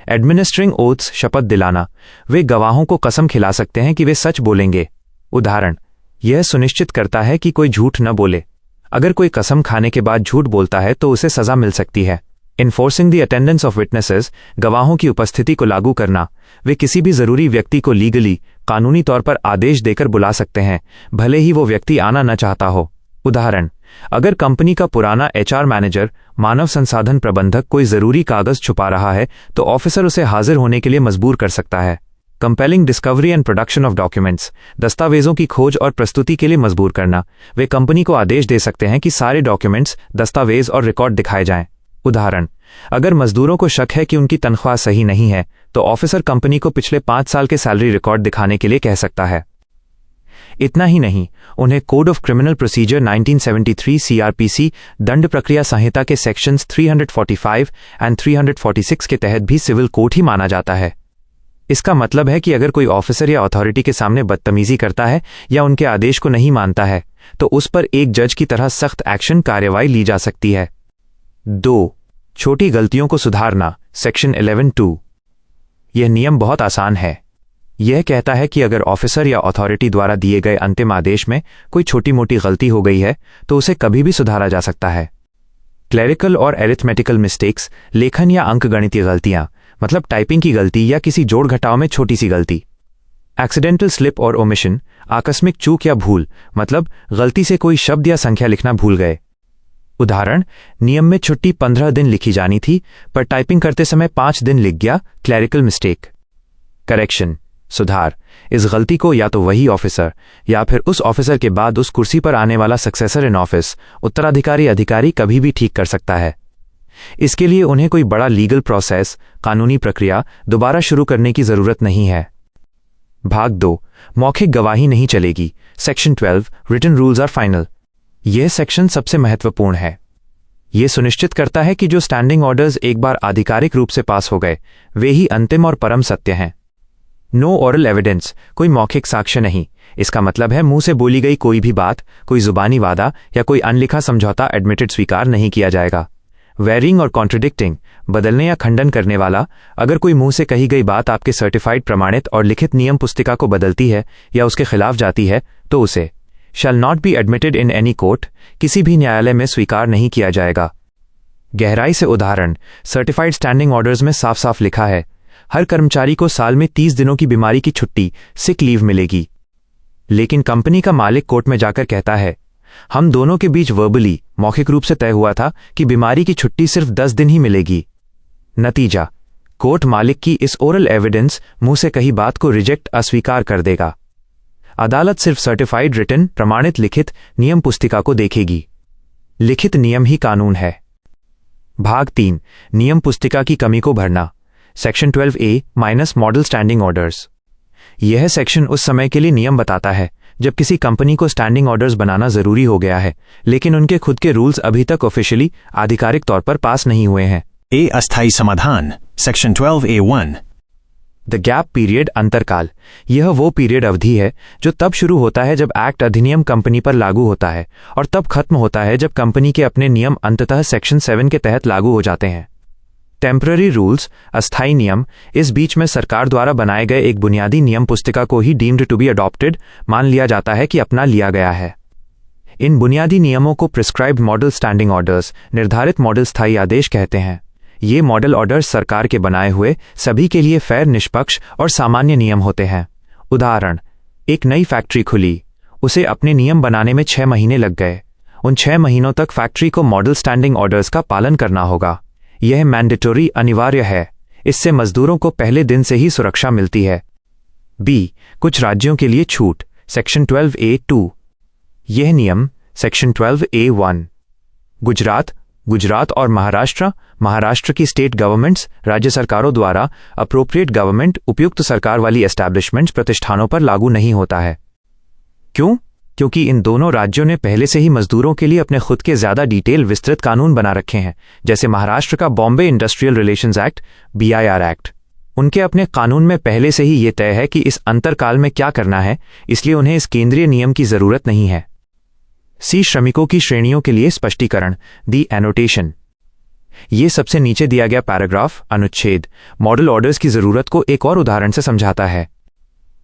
एडमिनिस्ट्रिंग ओथ्स, शपथ दिलाना, वे गवाहों को कसम खिला सकते हैं कि वे सच बोलेंगे। उदाहरण, यह सुनिश्चित करता है कि कोई झूठ न बोले। अगर कोई कसम खाने के बाद झूठ बोलता है तो उसे सजा मिल सकती है। Enforcing the attendance of witnesses, गवाहों की उपस्थिति को लागू करना, वे किसी भी जरूरी व्यक्ति को लीगली, कानूनी तौर पर आदेश देकर बुला सकते हैं, भले ही वो व्यक्ति आना न चाहता हो। उदाहरण, अगर कंपनी का पुराना एचआर मैनेजर, मानव संसाधन प्रबंधक कोई जरूरी कागज छुपा रहा है, तो ऑफिसर उसे हाजिर होने के लिए मजबूर कर सकता है। Compelling discovery and production of documents, दस्तावेजों की खोज और प्रस्तुति के लिए मजबूर करना, वे कंपनी को आदेश दे सकते हैं कि सारे डॉक्यूमेंट्स, दस्तावेज और रिकॉर्ड दिखाए जाएं। उदाहरण, अगर मजदूरों को शक है कि उनकी तनख्वाह सही नहीं है, तो ऑफिसर कंपनी को पिछले 5 साल के सैलरी रिकॉर्ड दिखाने के लिए कह सकता है। इतना ही नहीं, उन्हें code of criminal procedure 1973 CRPC, दंड प्रक्रिया संहिता के सेक्शंस 345 एंड 346 के तहत भी सिविल कोर्ट ही माना जाता है। इसका मतलब है कि अगर कोई ऑफिसर या अथॉरिटी के सामने बदतमीजी करता है या उनके आदेश को नहीं मानता है तो उस पर एक जज की तरह सख्त एक्शन कार्रवाई ली जा सकती है। 2. छोटी गलतियों को सुधारना। सेक्शन 11(2). यह नियम बहुत आसान है। यह कहता है कि अगर ऑफिसर या अथॉरिटी द्वारा दिए गए अंतिम आदेश में कोई छोटी मोटी गलती हो गई है तो उसे कभी भी सुधारा जा सकता है। क्लेरिकल और एरिथमेटिकल मिस्टेक्स, लेखन या अंकगणितीय गलतियां, मतलब टाइपिंग की गलती या किसी जोड़ घटाव में छोटी सी गलती। एक्सीडेंटल स्लिप और ओमिशन, आकस्मिक चूक या भूल, मतलब गलती से कोई शब्द या संख्या लिखना भूल गए। उदाहरण, नियम में छुट्टी 15 दिन लिखी जानी थी पर टाइपिंग करते समय 5 दिन लिख गया, क्लैरिकल मिस्टेक। करेक्शन, सुधार। इस गलती को या तो वही ऑफिसर या फिर उस ऑफिसर के बाद उस कुर्सी पर आने वाला सक्सेसर इन ऑफिस, उत्तराधिकारी अधिकारी कभी भी ठीक कर सकता है। इसके लिए उन्हें कोई बड़ा लीगल प्रोसेस, कानूनी प्रक्रिया दोबारा शुरू करने की जरूरत नहीं है। भाग 2, मौखिक गवाही नहीं चलेगी। Section 12, written rules are final. यह सेक्शन सबसे महत्वपूर्ण है। यह सुनिश्चित करता है कि जो स्टैंडिंग ऑर्डर्स एक बार आधिकारिक रूप से पास हो गए वे ही अंतिम और परम सत्य हैं। नो ऑरल एविडेंस, कोई मौखिक साक्ष्य नहीं। इसका मतलब है मुंह से बोली गई कोई भी बात, कोई जुबानी वादा या कोई अनलिखा समझौता एडमिटेड स्वीकार नहीं किया जाएगा। वेरिंग और कॉन्ट्रडिक्टिंग, बदलने या खंडन करने वाला, अगर कोई मुंह से कही गई बात आपके सर्टिफाइड प्रमाणित और लिखित नियम पुस्तिका को बदलती है या उसके खिलाफ जाती है तो उसे shall not be admitted in any court, किसी भी न्यायालय में स्वीकार नहीं किया जाएगा। गहराई से उदाहरण, सर्टिफाइड स्टैंडिंग ऑर्डर्स में साफ साफ लिखा है हर कर्मचारी को साल में 30 दिनों की बीमारी की छुट्टी, सिक लीव मिलेगी। लेकिन कंपनी का मालिक कोर्ट में जाकर कहता है हम दोनों के बीच वर्बली, मौखिक रूप से तय हुआ था कि बीमारी की छुट्टी सिर्फ 10 दिन ही मिलेगी। नतीजा, कोर्ट मालिक की इस ओरल एविडेंस, मुंह से कही बात को रिजेक्ट, अस्वीकार कर देगा। अदालत सिर्फ सर्टिफाइड रिटन, प्रमाणित लिखित नियम पुस्तिका को देखेगी। लिखित नियम ही कानून है। भाग 3, नियम पुस्तिका की कमी को भरना। Section 12A- model standing orders. यह सेक्शन उस समय के लिए नियम बताता है जब किसी कंपनी को स्टैंडिंग ऑर्डर्स बनाना जरूरी हो गया है लेकिन उनके खुद के रूल्स अभी तक ऑफिशियली, आधिकारिक तौर पर पास नहीं हुए हैं। अस्थायी समाधान। Section 12A1। The gap period, अंतरकाल। यह वो पीरियड अवधि है जो तब शुरू होता है जब एक्ट अधिनियम कंपनी पर लागू होता है और तब खत्म होता है जब कंपनी के अपने नियम अंततः सेक्शन 7 के तहत लागू हो जाते हैं। टेम्पररी रूल्स, अस्थायी नियम, इस बीच में सरकार द्वारा बनाए गए एक बुनियादी नियम पुस्तिका को ही डीम्ड टू बी अडॉप्टेड मान लिया जाता है कि अपना लिया गया है। इन बुनियादी नियमों को प्रिस्क्राइब्ड मॉडल स्टैंडिंग ऑर्डर्स, निर्धारित मॉडल स्थायी आदेश कहते हैं। ये मॉडल ऑर्डर्स सरकार के बनाए हुए सभी के लिए फेयर, निष्पक्ष और सामान्य नियम होते हैं। उदाहरण, एक नई फैक्ट्री खुली, उसे अपने नियम बनाने में 6 महीने लग गए। उन 6 महीनों तक फैक्ट्री को मॉडल स्टैंडिंग ऑर्डर्स का पालन करना होगा। यह मैंडेटरी, अनिवार्य है। इससे मजदूरों को पहले दिन से ही सुरक्षा मिलती है। बी, कुछ राज्यों के लिए छूट। Section 12A(2). यह नियम सेक्शन 12A(1). गुजरात और महाराष्ट्र की स्टेट गवर्नमेंट्स, राज्य सरकारों द्वारा अप्रोप्रिएट गवर्नमेंट, उपयुक्त सरकार वाली एस्टैब्लिशमेंट्स, प्रतिष्ठानों पर लागू नहीं होता है। क्यों? क्योंकि इन दोनों राज्यों ने पहले से ही मजदूरों के लिए अपने खुद के ज्यादा डिटेल, विस्तृत कानून बना रखे हैं, जैसे महाराष्ट्र का Bombay industrial relations act, BIR act. उनके अपने कानून में पहले से ही ये तय है कि इस अंतरकाल में क्या करना है, इसलिए उन्हें इस केंद्रीय नियम की जरूरत नहीं है। सी, श्रमिकों की श्रेणियों के लिए स्पष्टीकरण, दी एनोटेशन। ये सबसे नीचे दिया गया पैराग्राफ, अनुच्छेद, मॉडल ऑर्डर्स की जरूरत को एक और उदाहरण से समझाता है।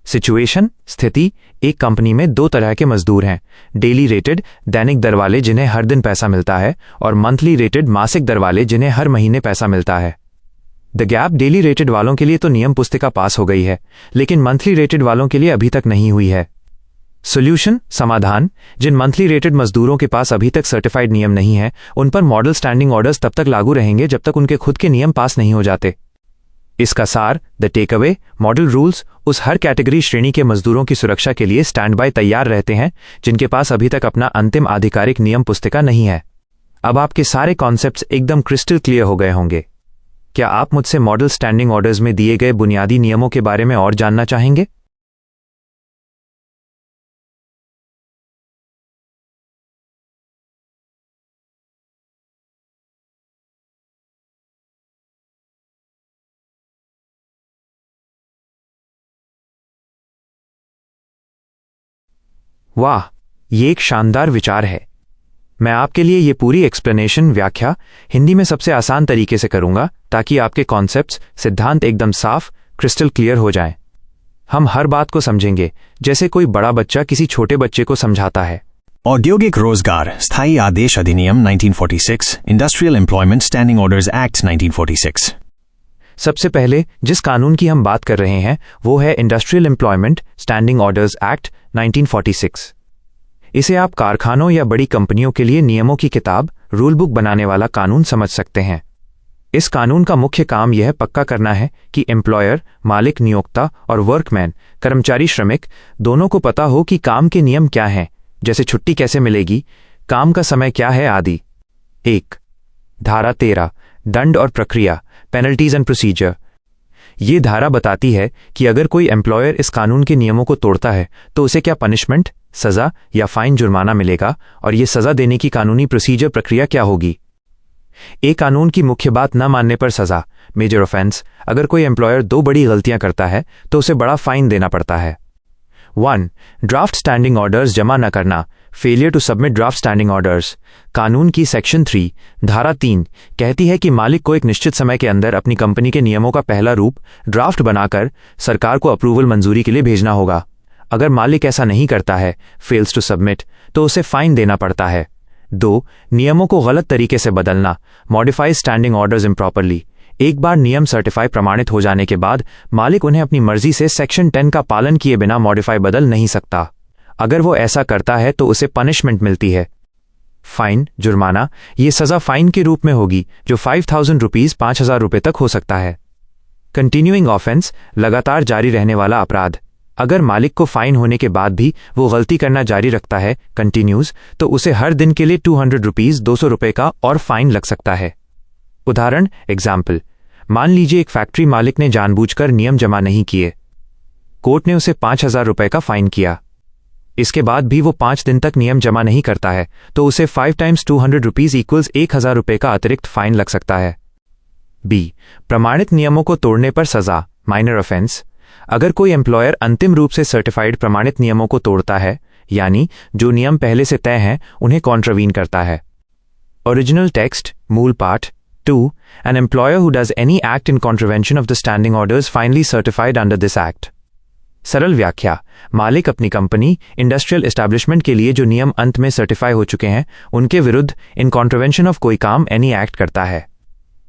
सिचुएशन, स्थिति, एक कंपनी में 2 तरह के मजदूर हैं, डेली रेटेड, दैनिक दर वाले जिन्हें हर दिन पैसा मिलता है, और मंथली रेटेड, मासिक दर वाले जिन्हें हर महीने पैसा मिलता है। द गैप, डेली रेटेड वालों के लिए तो नियम पुस्तिका पास हो गई है लेकिन मंथली रेटेड वालों के लिए अभी तक नहीं हुई है। सोल्यूशन, समाधान, जिन मंथली रेटेड मजदूरों के पास अभी तक सर्टिफाइड नियम नहीं है उन पर मॉडल स्टैंडिंग ऑर्डर्स तब तक लागू रहेंगे जब तक उनके खुद के नियम पास नहीं हो जाते। इसका सार, the take away, model rules उस हर कैटेगरी श्रेणी के मजदूरों की सुरक्षा के लिए स्टैंड बाय तैयार रहते हैं जिनके पास अभी तक अपना अंतिम आधिकारिक नियम पुस्तिका नहीं है। अब आपके सारे कॉन्सेप्ट्स एकदम क्रिस्टल क्लियर हो गए होंगे। क्या आप मुझसे मॉडल स्टैंडिंग ऑर्डर्स में दिए गए बुनियादी नियमों के बारे में और जानना चाहेंगे? वाह, ये एक शानदार विचार है। मैं आपके लिए ये पूरी एक्सप्लेनेशन व्याख्या हिंदी में सबसे आसान तरीके से करूंगा ताकि आपके कॉन्सेप्ट्स सिद्धांत एकदम साफ क्रिस्टल क्लियर हो जाएं। हम हर बात को समझेंगे जैसे कोई बड़ा बच्चा किसी छोटे बच्चे को समझाता है। औद्योगिक रोजगार स्थायी आदेश अधिनियम 1946, industrial employment standing orders act 1946। सबसे पहले जिस कानून की हम बात कर रहे हैं वो है industrial employment standing orders act 1946। इसे आप कारखानों या बड़ी कंपनियों के लिए नियमों की किताब रूल बुक बनाने वाला कानून समझ सकते हैं। इस कानून का मुख्य काम यह पक्का करना है कि एम्प्लॉयर, मालिक, नियोक्ता और वर्कमैन, कर्मचारी, श्रमिक दोनों को पता हो कि काम के नियम क्या हैं, जैसे छुट्टी कैसे मिलेगी, काम का समय क्या है आदि। 1. धारा 13 दंड और प्रक्रिया, पेनल्टीज एंड प्रोसीजर। ये धारा बताती है कि अगर कोई एम्प्लॉयर इस कानून के नियमों को तोड़ता है तो उसे क्या पनिशमेंट, सजा या फाइन, जुर्माना मिलेगा और ये सजा देने की कानूनी प्रोसीजर प्रक्रिया क्या होगी। एक कानून की मुख्य बात न मानने पर सजा, मेजर ऑफेंस। अगर कोई एम्प्लॉयर 2 बड़ी गलतियां करता है तो उसे बड़ा फाइन देना पड़ता है। 1. ड्राफ्ट स्टैंडिंग ऑर्डर्स जमा न करना, failure to submit draft standing orders. कानून की सेक्शन 3 धारा 3 कहती है कि मालिक को एक निश्चित समय के अंदर अपनी कंपनी के नियमों का पहला रूप ड्राफ्ट बनाकर सरकार को अप्रूवल मंजूरी के लिए भेजना होगा। अगर मालिक ऐसा नहीं करता है, फेल्स टू सबमिट, तो उसे फाइन देना पड़ता है। 2. नियमों को गलत तरीके से बदलना, मॉडिफाई स्टैंडिंग ऑर्डर्स इम्प्रॉपरली। एक बार नियम सर्टिफाई प्रमाणित हो जाने के बाद मालिक उन्हें अपनी मर्जी से सेक्शन 10 का पालन किए बिना मॉडिफाई बदल नहीं सकता। अगर वो ऐसा करता है तो उसे पनिशमेंट मिलती है, फाइन, जुर्माना। ये सजा फाइन के रूप में होगी जो 5,000 रुपीज 5,000 रुपये तक हो सकता है। कंटिन्यूइंग ऑफेंस, लगातार जारी रहने वाला अपराध। अगर मालिक को फाइन होने के बाद भी वो गलती करना जारी रखता है, कंटिन्यूज, तो उसे हर दिन के लिए 200 रुपीज 200 रुपये का और फाइन लग सकता है। उदाहरण, एग्जाम्पल, मान लीजिए एक फैक्ट्री मालिक ने जानबूझकर नियम जमा नहीं किए। कोर्ट ने उसे 5,000 रुपये का फाइन किया। इसके बाद भी वो 5 दिन तक नियम जमा नहीं करता है तो उसे 5 × 200 रुपीज = 1,000 रुपये का अतिरिक्त फाइन लग सकता है। बी. प्रमाणित नियमों को तोड़ने पर सजा, माइनर ऑफेंस। अगर कोई एम्प्लॉयर अंतिम रूप से सर्टिफाइड प्रमाणित नियमों को तोड़ता है, यानी जो नियम पहले से तय हैं उन्हें कॉन्ट्रावीन करता है। ओरिजिनल टेक्स्ट, मूल पाठ। 2. An employer who does any act in contravention of the standing orders finally certified under this act. सरल व्याख्या, मालिक अपनी कंपनी, इंडस्ट्रियल एस्टैब्लिशमेंट के लिए जो नियम अंत में सर्टिफाई हो चुके हैं उनके विरुद्ध इन कॉन्ट्रवेंशन ऑफ कोई काम एनी एक्ट करता है।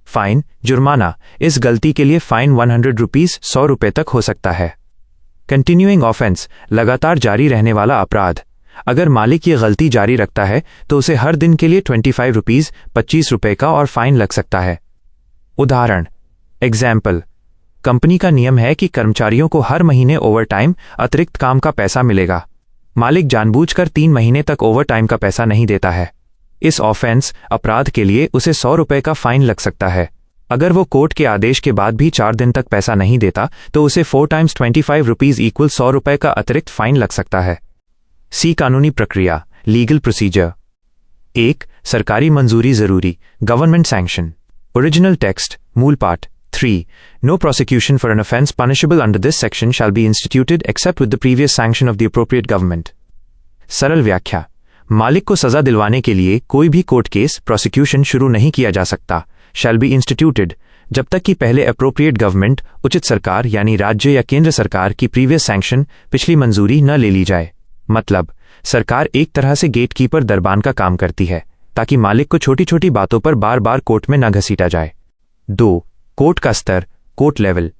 फाइन, जुर्माना। इस गलती के लिए फाइन 100 रुपीज 100 रुपये तक हो सकता है। कंटिन्यूइंग ऑफेंस, लगातार जारी रहने वाला अपराध। अगर मालिक ये गलती जारी रखता है तो उसे हर दिन के लिए 25 रुपीज 25 रुपये का और फाइन लग सकता है। उदाहरण, एग्जाम्पल, कंपनी का नियम है कि कर्मचारियों को हर महीने ओवरटाइम अतिरिक्त काम का पैसा मिलेगा। मालिक जानबूझकर 3 महीने तक ओवरटाइम का पैसा नहीं देता है। इस ऑफेंस, अपराध के लिए उसे 100 रुपये का फाइन लग सकता है। अगर वो कोर्ट के आदेश के बाद भी 4 दिन तक पैसा नहीं देता तो उसे 4 × 25 रुपीज = 100 रुपये का अतिरिक्त फाइन लग सकता है। सी. कानूनी प्रक्रिया, लीगल प्रोसीजर। 1. सरकारी मंजूरी जरूरी, गवर्नमेंट सैंक्शन। ओरिजिनल टेक्स्ट, मूल पाठ। 3. No prosecution for an offence punishable under this section shall be instituted except with the previous sanction of the appropriate government. सरल व्याख्या, मालिक को सजा दिलवाने के लिए कोई भी कोर्ट केस, प्रोसिक्यूशन शुरू नहीं किया जा सकता, shall be instituted, जब तक कि पहले अप्रोप्रिएट गवर्नमेंट, उचित सरकार यानी राज्य या केंद्र सरकार की प्रीवियस सैंक्शन, पिछली मंजूरी न ले ली जाए। मतलब, सरकार एक तरह से गेटकीपर दरबान का काम करती है ताकि मालिक को छोटी छोटी बातों पर बार बार कोर्ट में न घसीटा जाए। 2. कोर्ट का स्तर, कोर्ट लेवल।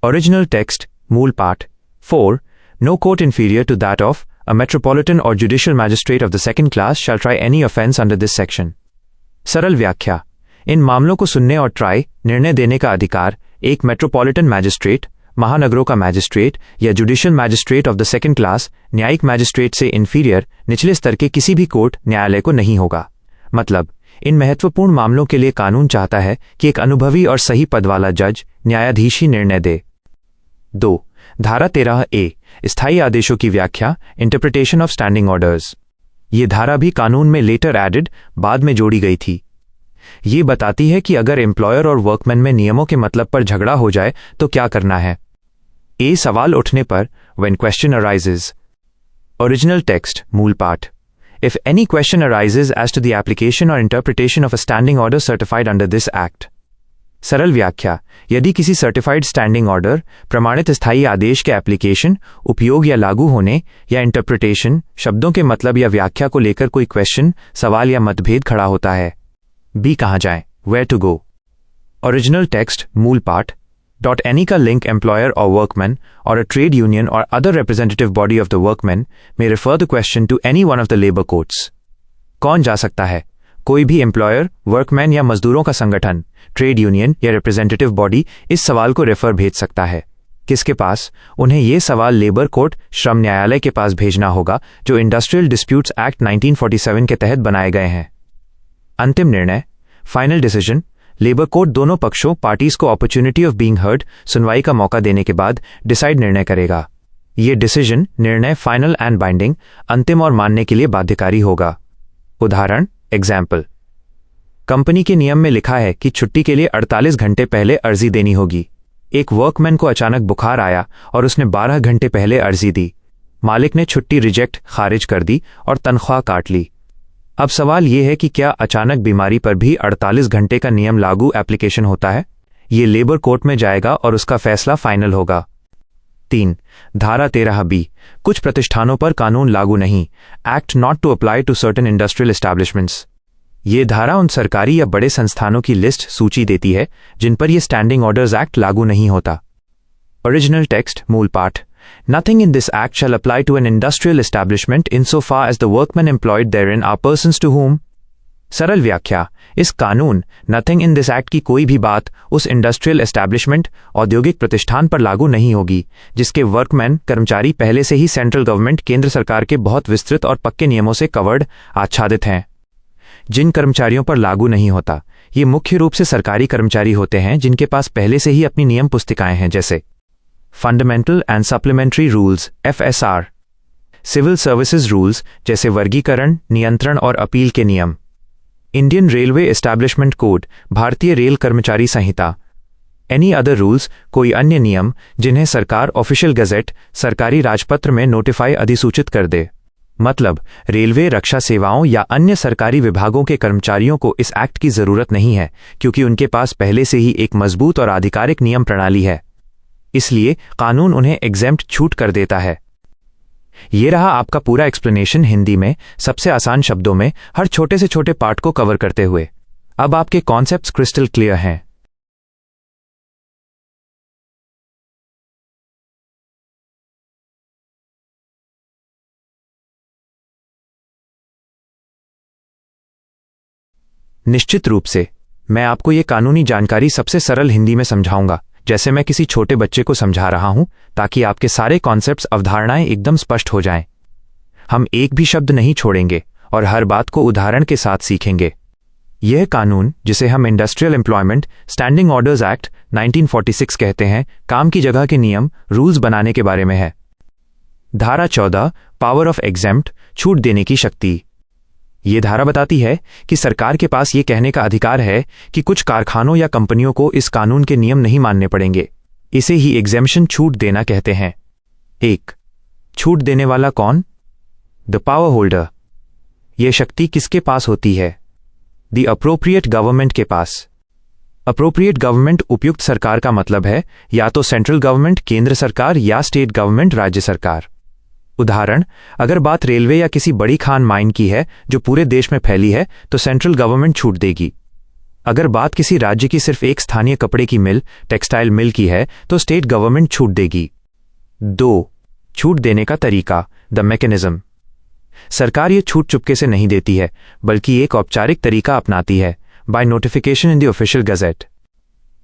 ओरिजिनल टेक्स्ट, मूल पाठ। 4. No court inferior to that of a metropolitan or judicial magistrate of the second class shall try any offence under this section. सरल व्याख्या, इन मामलों को सुनने और ट्राई, निर्णय देने का अधिकार एक मेट्रोपॉलिटन मैजिस्ट्रेट, महानगरों का मैजिस्ट्रेट या judicial magistrate of the second class, न्यायिक मैजिस्ट्रेट से इंफीरियर, निचले स्तर के किसी भी कोर्ट, न्यायालय को नहीं होगा। मतलब, इन महत्वपूर्ण मामलों के लिए कानून चाहता है कि एक अनुभवी और सही पद वाला जज, न्यायाधीश ही निर्णय दे। 2. धारा 13A, स्थायी आदेशों की व्याख्या, इंटरप्रिटेशन ऑफ स्टैंडिंग ऑर्डर्स। ये धारा भी कानून में लेटर एडेड, बाद में जोड़ी गई थी। ये बताती है कि अगर एम्प्लॉयर और वर्कमैन में नियमों के मतलब पर झगड़ा हो जाए तो क्या करना है। सवाल उठने पर, when question arises. Original text, मूल पाठ. If any question arises as to the application or interpretation of a standing order certified under this Act. सरल व्याख्या. यदि किसी सर्टिफाइड स्टैंडिंग ऑर्डर, प्रमाणित स्थायी आदेश के एप्लीकेशन, उपयोग या लागू होने या इंटरप्रिटेशन, शब्दों के मतलब या व्याख्या को लेकर कोई क्वेश्चन, सवाल या मतभेद खड़ा होता है. बी. कहाँ जाएं? Where to go. Original text, मूल पाठ. Any का link employer or workman or a trade union or other representative body of the workman may refer the question to any one of the labor courts. कौन जा सकता है? कोई भी employer, workman या मजदूरों का संगठन, ट्रेड यूनियन या रिप्रेजेंटेटिव बॉडी इस सवाल को रेफर भेज सकता है. किसके पास? उन्हें यह सवाल लेबर कोर्ट, श्रम न्यायालय के पास भेजना होगा, जो इंडस्ट्रियल डिस्प्यूट्स एक्ट 1947 के तहत बनाए गए हैं. अंतिम निर्णय, फाइनल डिसीजन. लेबर कोर्ट दोनों पक्षों, पार्टीज को अपॉर्चुनिटी ऑफ बीइंग हर्ड, सुनवाई का मौका देने के बाद डिसाइड निर्णय करेगा. यह डिसीजन, निर्णय फाइनल एंड बाइंडिंग, अंतिम और मानने के लिए बाध्यकारी होगा. उदाहरण, एग्जाम्पल. कंपनी के नियम में लिखा है कि छुट्टी के लिए 48 घंटे पहले अर्जी देनी होगी. एक वर्कमैन को अचानक बुखार आया और उसने 12 घंटे पहले अर्जी दी. मालिक ने छुट्टी रिजेक्ट, खारिज कर दी और तनख्वाह काट ली. अब सवाल यह है कि क्या अचानक बीमारी पर भी 48 घंटे का नियम लागू एप्लीकेशन होता है? ये लेबर कोर्ट में जाएगा और उसका फैसला फाइनल होगा. 3. धारा 13B. कुछ प्रतिष्ठानों पर कानून लागू नहीं. Act not to apply to certain industrial establishments. ये धारा उन सरकारी या बड़े संस्थानों की लिस्ट सूची देती है जिन पर यह स्टैंडिंग ऑर्डर्स एक्ट लागू नहीं होता. ओरिजिनल टेक्स्ट, मूल पाठ. Nothing in this act shall apply to an industrial establishment insofar as the workmen employed therein are persons to whom. सरल व्याख्या. इस कानून नथिंग इन दिस एक्ट की कोई भी बात उस इंडस्ट्रियल एस्टैब्लिशमेंट, औद्योगिक प्रतिष्ठान पर लागू नहीं होगी जिसके वर्कमैन, कर्मचारी पहले से ही सेंट्रल गवर्नमेंट, केंद्र सरकार के बहुत विस्तृत और पक्के नियमों से कवर्ड, आच्छादित हैं. जिन कर्मचारियों पर लागू नहीं होता, ये मुख्य रूप से सरकारी कर्मचारी होते हैं जिनके पास पहले से ही अपनी नियम पुस्तिकाएं हैं, जैसे fundamental and supplementary rules FSR, civil services rules जैसे वर्गीकरण, नियंत्रण और अपील के नियम, इंडियन रेलवे एस्टैब्लिशमेंट कोड, भारतीय रेल कर्मचारी संहिता, एनी अदर रूल्स, कोई अन्य नियम जिन्हें सरकार ऑफिशियल गजेट, सरकारी राजपत्र में नोटिफाई, अधिसूचित कर दे. मतलब, रेलवे, रक्षा सेवाओं या अन्य सरकारी विभागों के कर्मचारियों को इस एक्ट की जरूरत नहीं है क्योंकि उनके पास पहले से ही एक मजबूत और आधिकारिक नियम प्रणाली है. इसलिए कानून उन्हें एग्जेम्प्ट, छूट कर देता है. ये रहा आपका पूरा एक्सप्लेनेशन हिंदी में, सबसे आसान शब्दों में, हर छोटे से छोटे पार्ट को कवर करते हुए. अब आपके कॉन्सेप्ट्स क्रिस्टल क्लियर हैं. निश्चित रूप से मैं आपको ये कानूनी जानकारी सबसे सरल हिंदी में समझाऊंगा, जैसे मैं किसी छोटे बच्चे को समझा रहा हूं, ताकि आपके सारे कॉन्सेप्ट्स, अवधारणाएं एकदम स्पष्ट हो जाएं. हम एक भी शब्द नहीं छोड़ेंगे और हर बात को उदाहरण के साथ सीखेंगे. यह कानून, जिसे हम industrial employment standing orders act 1946 कहते हैं, काम की जगह के नियम, रूल्स बनाने के बारे में है. धारा 14, पावर ऑफ एग्जेम्प्ट, छूट देने की शक्ति. ये धारा बताती है कि सरकार के पास ये कहने का अधिकार है कि कुछ कारखानों या कंपनियों को इस कानून के नियम नहीं मानने पड़ेंगे. इसे ही एग्जेम्पशन, छूट देना कहते हैं. 1. छूट देने वाला कौन? The power holder. यह शक्ति किसके पास होती है? द अप्रोप्रिएट गवर्नमेंट के पास. अप्रोप्रिएट गवर्नमेंट, उपयुक्त सरकार का मतलब है या तो सेंट्रल गवर्नमेंट, केंद्र सरकार, या स्टेट गवर्नमेंट, राज्य सरकार. उदाहरण, अगर बात रेलवे या किसी बड़ी खान माइन की है जो पूरे देश में फैली है, तो सेंट्रल गवर्नमेंट छूट देगी. अगर बात किसी राज्य की सिर्फ एक स्थानीय कपड़े की मिल, टेक्सटाइल मिल की है, तो स्टेट गवर्नमेंट छूट देगी. 2. छूट देने का तरीका, द मैकेनिज्म. सरकार ये छूट चुपके से नहीं देती है, बल्कि एक औपचारिक तरीका अपनाती है, by notification in the official gazette.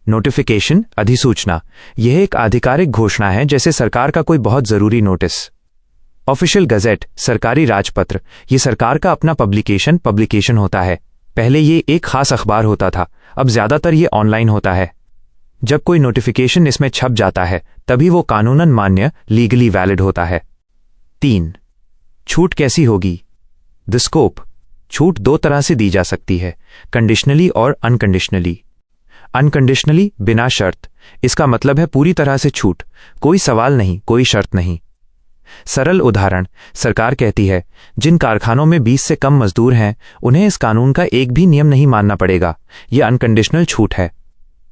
Notification, अधिसूचना, यह एक आधिकारिक घोषणा है, जैसे सरकार का कोई बहुत जरूरी नोटिस. ऑफिशियल गजेट, सरकारी राजपत्र, ये सरकार का अपना पब्लिकेशन होता है. पहले ये एक खास अखबार होता था, अब ज्यादातर ये ऑनलाइन होता है. जब कोई नोटिफिकेशन इसमें छप जाता है, तभी वो कानूनन मान्य, लीगली वैलिड होता है. 3. छूट कैसी होगी? The scope. छूट दो तरह से दी जा सकती है, कंडीशनली और अनकंडीशनली. अनकंडीशनली, बिना शर्त. इसका मतलब है पूरी तरह से छूट, कोई सवाल नहीं, कोई शर्त नहीं. सरल उदाहरण, सरकार कहती है जिन कारखानों में 20 से कम मजदूर हैं उन्हें इस कानून का एक भी नियम नहीं मानना पड़ेगा। यह अनकंडीशनल छूट है।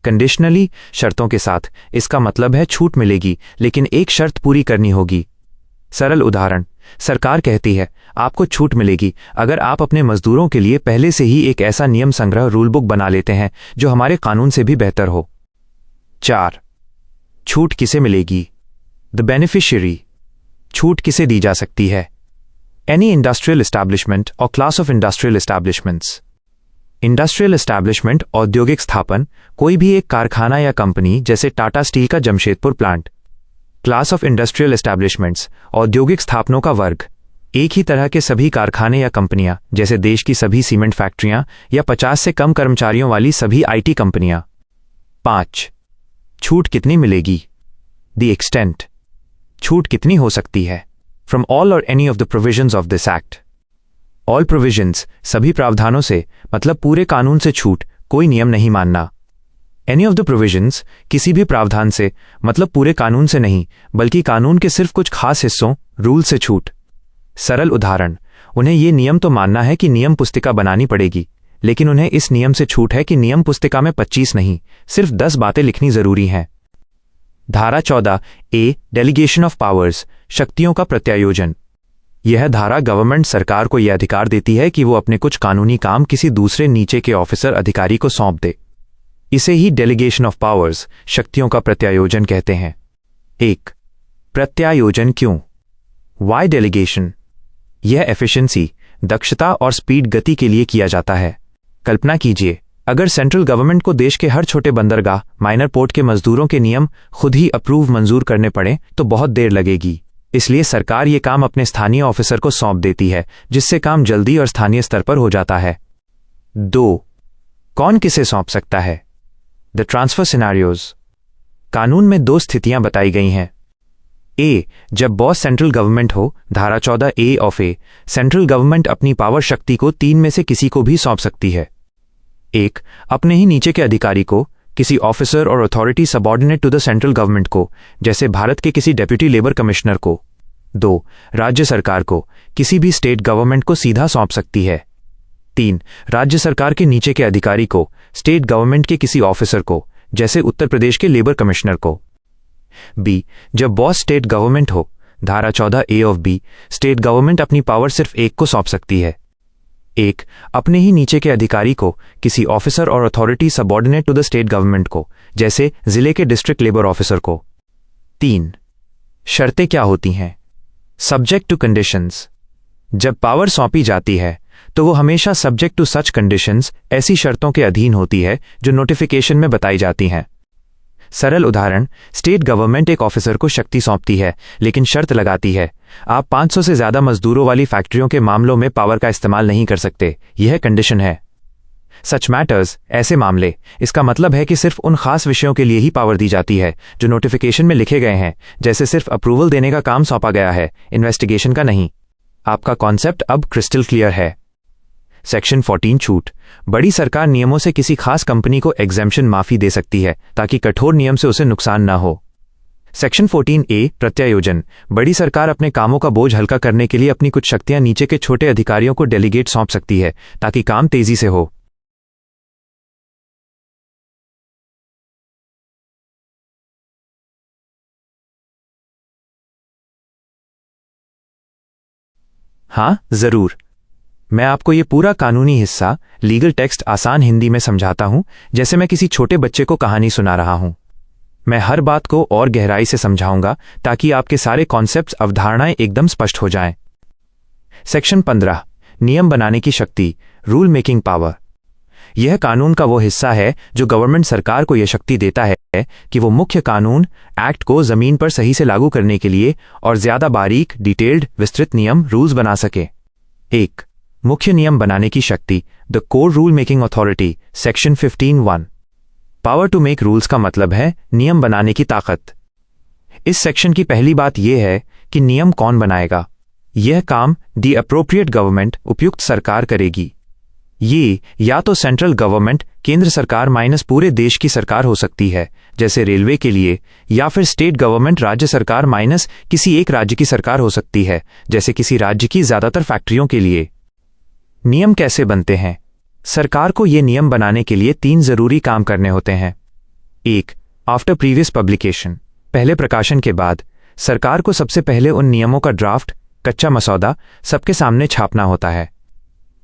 कंडीशनली, शर्तों के साथ, इसका मतलब है छूट मिलेगी लेकिन एक शर्त पूरी करनी होगी। सरल उदाहरण, सरकार कहती है आपको छूट मिलेगी अगर आप अपने मजदूरों के लिए पहले से ही एक ऐसा नियम संग्रह रूल बुक बना लेते हैं जो हमारे कानून से भी बेहतर हो। 4. छूट किसे मिलेगी? The beneficiary. छूट किसे दी जा सकती है? एनी इंडस्ट्रियल एस्टैब्लिशमेंट और class of industrial establishments. Industrial establishment औद्योगिक स्थापन, कोई भी एक कारखाना या कंपनी जैसे टाटा स्टील का Jamshedpur plant. Class of industrial establishments, औद्योगिक स्थापनों का वर्ग, एक ही तरह के सभी कारखाने या कंपनियां जैसे देश की सभी सीमेंट फैक्ट्रियां या 50 से कम कर्मचारियों वाली सभी आईटी कंपनियां। 5. छूट कितनी मिलेगी? The extent. छूट कितनी हो सकती है? फ्रॉम ऑल और any of the provisions of this act. All provisions, सभी प्रावधानों से, मतलब पूरे कानून से छूट, कोई नियम नहीं मानना। एनी ऑफ द प्रोविजंस, किसी भी प्रावधान से, मतलब पूरे कानून से नहीं बल्कि कानून के सिर्फ कुछ खास हिस्सों, रूल से छूट। सरल उदाहरण, उन्हें यह नियम तो मानना है कि नियम पुस्तिका बनानी पड़ेगी लेकिन उन्हें इस नियम से छूट है कि नियम पुस्तिका में 25 नहीं, सिर्फ 10 बातें लिखनी जरूरी हैं। धारा 14 ए, डेलीगेशन ऑफ पावर्स, शक्तियों का प्रत्यायोजन। यह धारा गवर्नमेंट सरकार को यह अधिकार देती है कि वो अपने कुछ कानूनी काम किसी दूसरे नीचे के ऑफिसर अधिकारी को सौंप दे। इसे ही डेलीगेशन ऑफ पावर्स, शक्तियों का प्रत्यायोजन कहते हैं। 1. प्रत्यायोजन क्यों? Y delegation? यह एफिशिएंसी, दक्षता और स्पीड, गति के लिए किया जाता है। कल्पना कीजिए अगर सेंट्रल गवर्नमेंट को देश के हर छोटे बंदरगाह, माइनर पोर्ट के मजदूरों के नियम खुद ही मंजूर करने पड़े तो बहुत देर लगेगी। इसलिए सरकार ये काम अपने स्थानीय ऑफिसर को सौंप देती है जिससे काम जल्दी और स्थानीय स्तर पर हो जाता है। 2. कौन किसे सौंप सकता है? The transfer scenarios. कानून में 2 स्थितियां बताई गई हैं। ए, जब बॉस सेंट्रल गवर्नमेंट हो, धारा 14 ए ऑफ ए, सेंट्रल गवर्नमेंट अपनी पावर शक्ति को 3 में से किसी को भी सौंप सकती है। 1. अपने ही नीचे के अधिकारी को, किसी ऑफिसर और authority subordinate to the central government को, जैसे भारत के किसी डेप्यूटी लेबर कमिश्नर को। 2. राज्य सरकार को, किसी भी स्टेट गवर्नमेंट को सीधा सौंप सकती है। 3. राज्य सरकार के नीचे के अधिकारी को, स्टेट गवर्नमेंट के किसी ऑफिसर को, जैसे उत्तर प्रदेश के लेबर कमिश्नर को। बी, जब बॉस स्टेट गवर्नमेंट हो, धारा 14 ए ऑफ बी, स्टेट गवर्नमेंट अपनी पावर सिर्फ एक को सौंप सकती है। 1. अपने ही नीचे के अधिकारी को, किसी ऑफिसर और authority subordinate to the state government को, जैसे जिले के डिस्ट्रिक्ट लेबर ऑफिसर को। 3. शर्तें क्या होती हैं? Subject to conditions. जब पावर सौंपी जाती है तो वो हमेशा सब्जेक्ट टू सच कंडीशंस, ऐसी शर्तों के अधीन होती है जो नोटिफिकेशन में बताई जाती हैं। सरल उदाहरण, स्टेट गवर्नमेंट एक ऑफिसर को शक्ति सौंपती है लेकिन शर्त लगाती है आप 500 से ज्यादा मजदूरों वाली फैक्ट्रियों के मामलों में पावर का इस्तेमाल नहीं कर सकते। यह कंडीशन है। सच मैटर्स, ऐसे मामले, इसका मतलब है कि सिर्फ उन खास विषयों के लिए ही पावर दी जाती है जो नोटिफिकेशन में लिखे गए हैं, जैसे सिर्फ अप्रूवल देने का काम सौंपा गया है, इन्वेस्टिगेशन का नहीं। आपका कॉन्सेप्ट अब क्रिस्टल क्लियर है। सेक्शन 14 छूट। बड़ी सरकार नियमों से किसी खास कंपनी को एग्जेम्पशन माफी दे सकती है ताकि कठोर नियम से उसे नुकसान न हो। सेक्शन 14 ए, प्रत्यायोजन। बड़ी सरकार अपने कामों का बोझ हल्का करने के लिए अपनी कुछ शक्तियां नीचे के छोटे अधिकारियों को डेलीगेट सौंप सकती है ताकि काम तेजी से हो। हाँ, जरूर। मैं आपको ये पूरा कानूनी हिस्सा, लीगल टेक्स्ट, आसान हिंदी में समझाता हूं जैसे मैं किसी छोटे बच्चे को कहानी सुना रहा हूं। मैं हर बात को और गहराई से समझाऊंगा ताकि आपके सारे कॉन्सेप्ट्स, अवधारणाएं एकदम स्पष्ट हो जाएं। सेक्शन 15, नियम बनाने की शक्ति, रूल मेकिंग पावर। यह कानून का वो हिस्सा है जो गवर्नमेंट सरकार को यह शक्ति देता है कि वो मुख्य कानून, एक्ट को जमीन पर सही से लागू करने के लिए और ज्यादा बारीक, डिटेल्ड, विस्तृत नियम, रूल्स बना सके। 1. मुख्य नियम बनाने की शक्ति, the core rule making authority, section 15(1). Power to make rules का मतलब है नियम बनाने की ताकत। इस सेक्शन की पहली बात यह है कि नियम कौन बनाएगा। यह काम द अप्रोप्रिएट गवर्नमेंट, उपयुक्त सरकार करेगी। ये या तो सेंट्रल गवर्नमेंट केंद्र सरकार माइनस पूरे देश की सरकार हो सकती है, जैसे रेलवे के लिए, या फिर स्टेट गवर्नमेंट राज्य सरकार माइनस किसी एक राज्य की सरकार हो सकती है, जैसे किसी राज्य की ज्यादातर फैक्ट्रियों के लिए। नियम कैसे बनते हैं? सरकार को ये नियम बनाने के लिए 3 जरूरी काम करने होते हैं। 1. आफ्टर प्रीवियस पब्लिकेशन, पहले प्रकाशन के बाद सरकार को सबसे पहले उन नियमों का ड्राफ्ट, कच्चा मसौदा सबके सामने छापना होता है,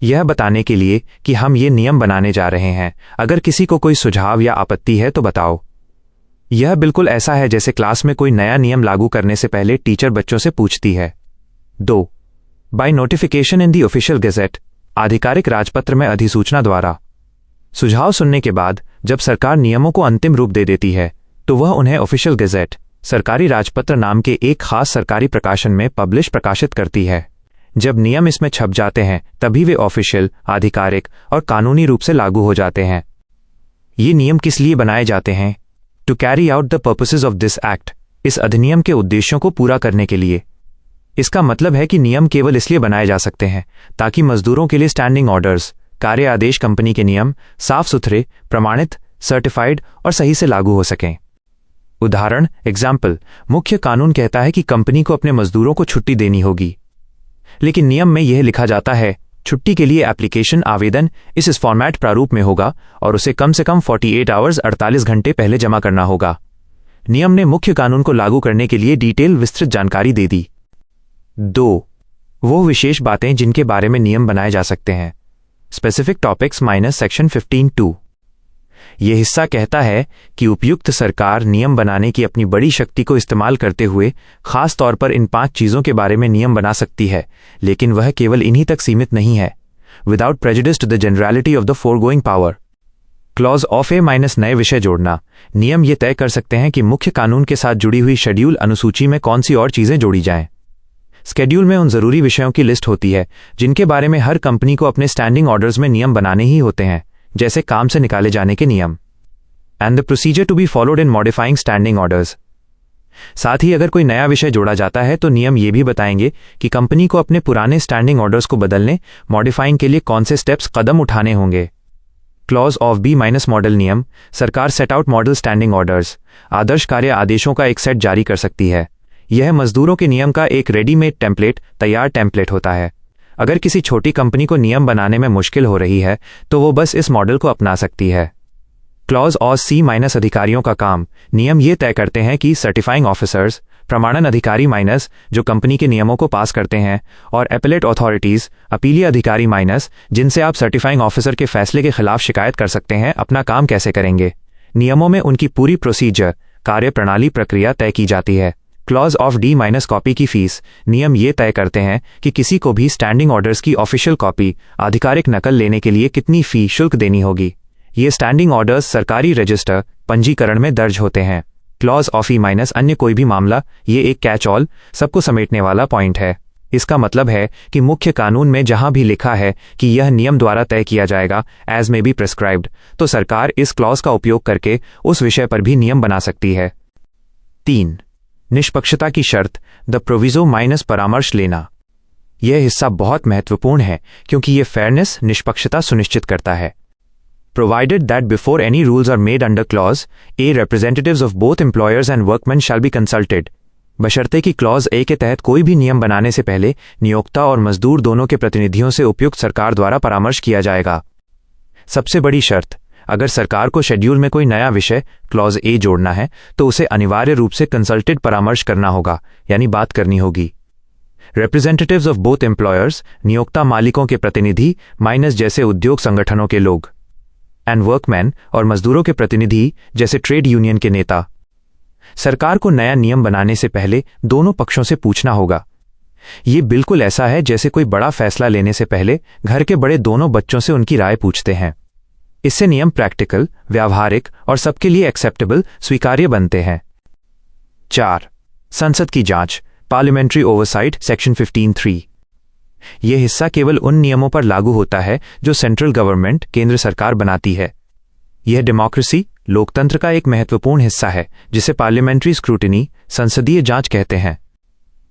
यह बताने के लिए कि हम ये नियम बनाने जा रहे हैं। अगर किसी को कोई सुझाव या आपत्ति है तो बताओ। यह बिल्कुल ऐसा है जैसे क्लास में कोई नया नियम लागू करने से पहले टीचर बच्चों से पूछती है। 2. Bye notification in the official gazette, आधिकारिक राजपत्र में अधिसूचना द्वारा। सुझाव सुनने के बाद जब सरकार नियमों को अंतिम रूप दे देती है तो वह उन्हें ऑफिशियल गैजेट, सरकारी राजपत्र नाम के एक खास सरकारी प्रकाशन में प्रकाशित करती है। जब नियम इसमें छप जाते हैं तभी वे ऑफिशियल, आधिकारिक और कानूनी रूप से लागू हो जाते हैं। ये नियम किस लिए बनाए जाते हैं? To carry out the purposes of this act, इस अधिनियम के उद्देश्यों को पूरा करने के लिए। इसका मतलब है कि नियम केवल इसलिए बनाए जा सकते हैं ताकि मजदूरों के लिए स्टैंडिंग ऑर्डर्स, कार्य आदेश कंपनी के नियम साफ सुथरे, प्रमाणित, सर्टिफाइड और सही से लागू हो सकें। उदाहरण एग्जाम्पल, मुख्य कानून कहता है कि कंपनी को अपने मजदूरों को छुट्टी देनी होगी, लेकिन नियम में यह लिखा जाता है छुट्टी के लिए एप्लीकेशन आवेदन इस फॉर्मेट प्रारूप में होगा और उसे कम से कम 48 आवर्स 48 घंटे पहले जमा करना होगा। नियम ने मुख्य कानून को लागू करने के लिए डिटेल विस्तृत जानकारी दे दी। 2. वो विशेष बातें जिनके बारे में नियम बनाए जा सकते हैं। Specific topics minus section 15(2). यह हिस्सा कहता है कि उपयुक्त सरकार नियम बनाने की अपनी बड़ी शक्ति को इस्तेमाल करते हुए खास तौर पर इन 5 चीजों के बारे में नियम बना सकती है, लेकिन वह केवल इन्हीं तक सीमित नहीं है। Without prejudice to the generality of the foregoing power. Clause of A minus नए विषय जोड़ना। नियम ये तय कर सकते हैं कि मुख्य कानून के साथ जुड़ी हुई शेड्यूल अनुसूची में कौन सी और चीजें जोड़ी जाएं। स्केड्यूल में उन जरूरी विषयों की लिस्ट होती है जिनके बारे में हर कंपनी को अपने स्टैंडिंग ऑर्डर्स में नियम बनाने ही होते हैं, जैसे काम से निकाले जाने के नियम। And the procedure to be followed in modifying standing orders. साथ ही अगर कोई नया विषय जोड़ा जाता है तो नियम ये भी बताएंगे कि कंपनी को अपने पुराने स्टैंडिंग ऑर्डर्स को बदलने, मॉडिफाइंग के लिए कौन से स्टेप्स कदम उठाने होंगे। Clause of B minus model नियम। सरकार set out model standing orders, आदर्श कार्य आदेशों का एक सेट जारी कर सकती है। यह मजदूरों के नियम का एक रेडीमेड टेम्पलेट, तैयार टेम्पलेट होता है। अगर किसी छोटी कंपनी को नियम बनाने में मुश्किल हो रही है तो वो बस इस मॉडल को अपना सकती है। क्लॉज ऑफ सी माइनस अधिकारियों का काम। नियम ये तय करते हैं कि सर्टिफाइंग ऑफिसर्स, प्रमाणन अधिकारी माइनस जो कंपनी के नियमों को पास करते हैं, और एपेलेट अथॉरिटीज, अपीलीय अधिकारी माइनस जिनसे आप सर्टिफाइंग ऑफिसर के फैसले के खिलाफ शिकायत कर सकते हैं, अपना काम कैसे करेंगे। नियमों में उनकी पूरी प्रोसीजर, कार्यप्रणाली, प्रक्रिया तय की जाती है। Clause of D minus copy की फीस। नियम ये तय करते हैं कि किसी को भी स्टैंडिंग ऑर्डर्स की ऑफिशियल कॉपी, आधिकारिक नकल लेने के लिए कितनी फी शुल्क देनी होगी। ये स्टैंडिंग ऑर्डर्स सरकारी रजिस्टर, पंजीकरण में दर्ज होते हैं। क्लॉज ऑफ ई माइनस अन्य कोई भी मामला। ये एक कैच ऑल, सबको समेटने वाला पॉइंट है। इसका मतलब है कि मुख्य कानून में जहां भी लिखा है कि यह नियम द्वारा तय किया जाएगा, एज में बी प्रिस्क्राइब्ड, तो सरकार इस क्लॉज का उपयोग करके उस विषय पर भी नियम बना सकती है। 3. निष्पक्षता की शर्त, द प्रोविजो माइनस परामर्श लेना। यह हिस्सा बहुत महत्वपूर्ण है क्योंकि यह फेयरनेस, निष्पक्षता सुनिश्चित करता है। Provided that before any rules are made under clause A, representatives of both employers and workmen shall be consulted. बशर्ते कि क्लॉज ए के तहत कोई भी नियम बनाने से पहले नियोक्ता और मजदूर दोनों के प्रतिनिधियों से उपयुक्त सरकार द्वारा परामर्श किया जाएगा। सबसे बड़ी शर्त, अगर सरकार को शेड्यूल में कोई नया विषय क्लॉज ए जोड़ना है तो उसे अनिवार्य रूप से कंसल्टेड परामर्श करना होगा, यानी बात करनी होगी। रिप्रेजेंटेटिव्स ऑफ बोथ एम्प्लॉयर्स, नियोक्ता मालिकों के प्रतिनिधि माइनस जैसे उद्योग संगठनों के लोग, एंड वर्कमैन और मजदूरों के प्रतिनिधि जैसे ट्रेड यूनियन के नेता। सरकार को नया नियम बनाने से पहले दोनों पक्षों से पूछना होगा। ये बिल्कुल ऐसा है जैसे कोई बड़ा फैसला लेने से पहले घर के बड़े दोनों बच्चों से उनकी राय पूछते हैं। इससे नियम प्रैक्टिकल, व्यावहारिक और सबके लिए एक्सेप्टेबल, स्वीकार्य बनते हैं। 4. संसद की जांच, पार्लियामेंट्री ओवरसाइट, सेक्शन 15(3). यह हिस्सा केवल उन नियमों पर लागू होता है जो सेंट्रल गवर्नमेंट, केंद्र सरकार बनाती है। यह डेमोक्रेसी, लोकतंत्र का एक महत्वपूर्ण हिस्सा है जिसे पार्लियामेंट्री स्क्रूटिनी, संसदीय जांच कहते हैं।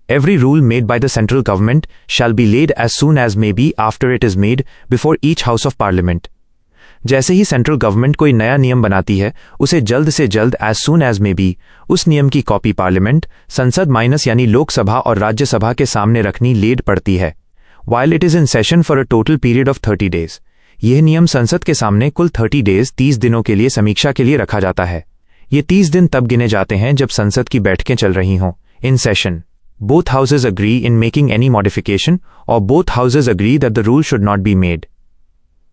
Every rule made by the central government shall be laid as soon as may be after it is made before each house of parliament. जैसे ही सेंट्रल गवर्नमेंट कोई नया नियम बनाती है, उसे जल्द से जल्द as soon as may be उस नियम की कॉपी पार्लियामेंट, संसद माइनस यानी लोकसभा और राज्यसभा के सामने रखनी लेड पड़ती है, while it is in session for a total period of 30 days. यह नियम संसद के सामने कुल 30 डेज 30 दिनों के लिए समीक्षा के लिए रखा जाता है। ये 30 दिन तब गिने जाते हैं जब संसद की बैठकें चल रही हों, in session. Both houses agree in making any modification और both houses agree that the rule should not be made.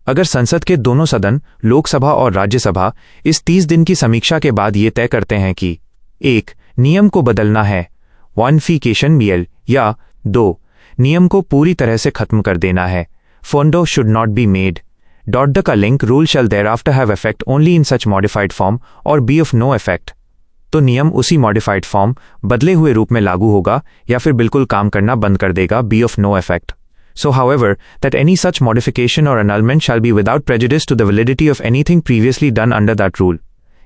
अगर संसद के दोनों सदन, लोकसभा और राज्यसभा, इस 30 दिन की समीक्षा के बाद ये तय करते हैं कि 1. नियम को बदलना है, मॉडिफिकेशन मेल, या 2. नियम को पूरी तरह से खत्म कर देना है, फोंडो should not be made, the का link rule shall thereafter have effect only in such modified form or be of no effect, तो नियम उसी मॉडिफाइड फॉर्म, बदले हुए रूप में लागू होगा या फिर बिल्कुल काम करना बंद कर देगा, be of no effect. So however, that any such modification or annulment shall be without prejudice to the validity of anything previously done under that rule।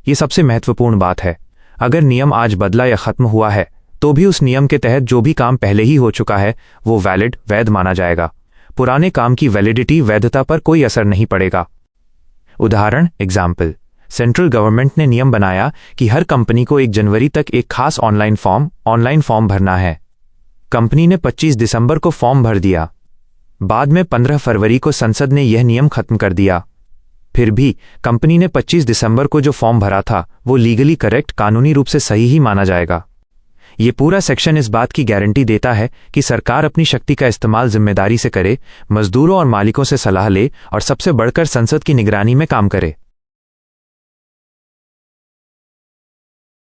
ये सबसे महत्वपूर्ण बात है। अगर नियम आज बदला या खत्म हुआ है, तो भी उस नियम के तहत जो भी काम पहले ही हो चुका है वो वैलिड, वैध माना जाएगा। पुराने काम की वैलिडिटी, वैधता पर कोई असर नहीं पड़ेगा। उदाहरण एग्जाम्पल, सेंट्रल गवर्नमेंट ने नियम बनाया कि हर कंपनी को 1 जनवरी तक एक खास ऑनलाइन फॉर्म भरना है। कंपनी ने 25 दिसंबर को फॉर्म भर दिया। बाद में 15 फरवरी को संसद ने यह नियम खत्म कर दिया। फिर भी कंपनी ने 25 दिसंबर को जो फॉर्म भरा था वो लीगली करेक्ट, कानूनी रूप से सही ही माना जाएगा। ये पूरा सेक्शन इस बात की गारंटी देता है कि सरकार अपनी शक्ति का इस्तेमाल जिम्मेदारी से करे, मजदूरों और मालिकों से सलाह ले और सबसे बढ़कर संसद की निगरानी में काम करे।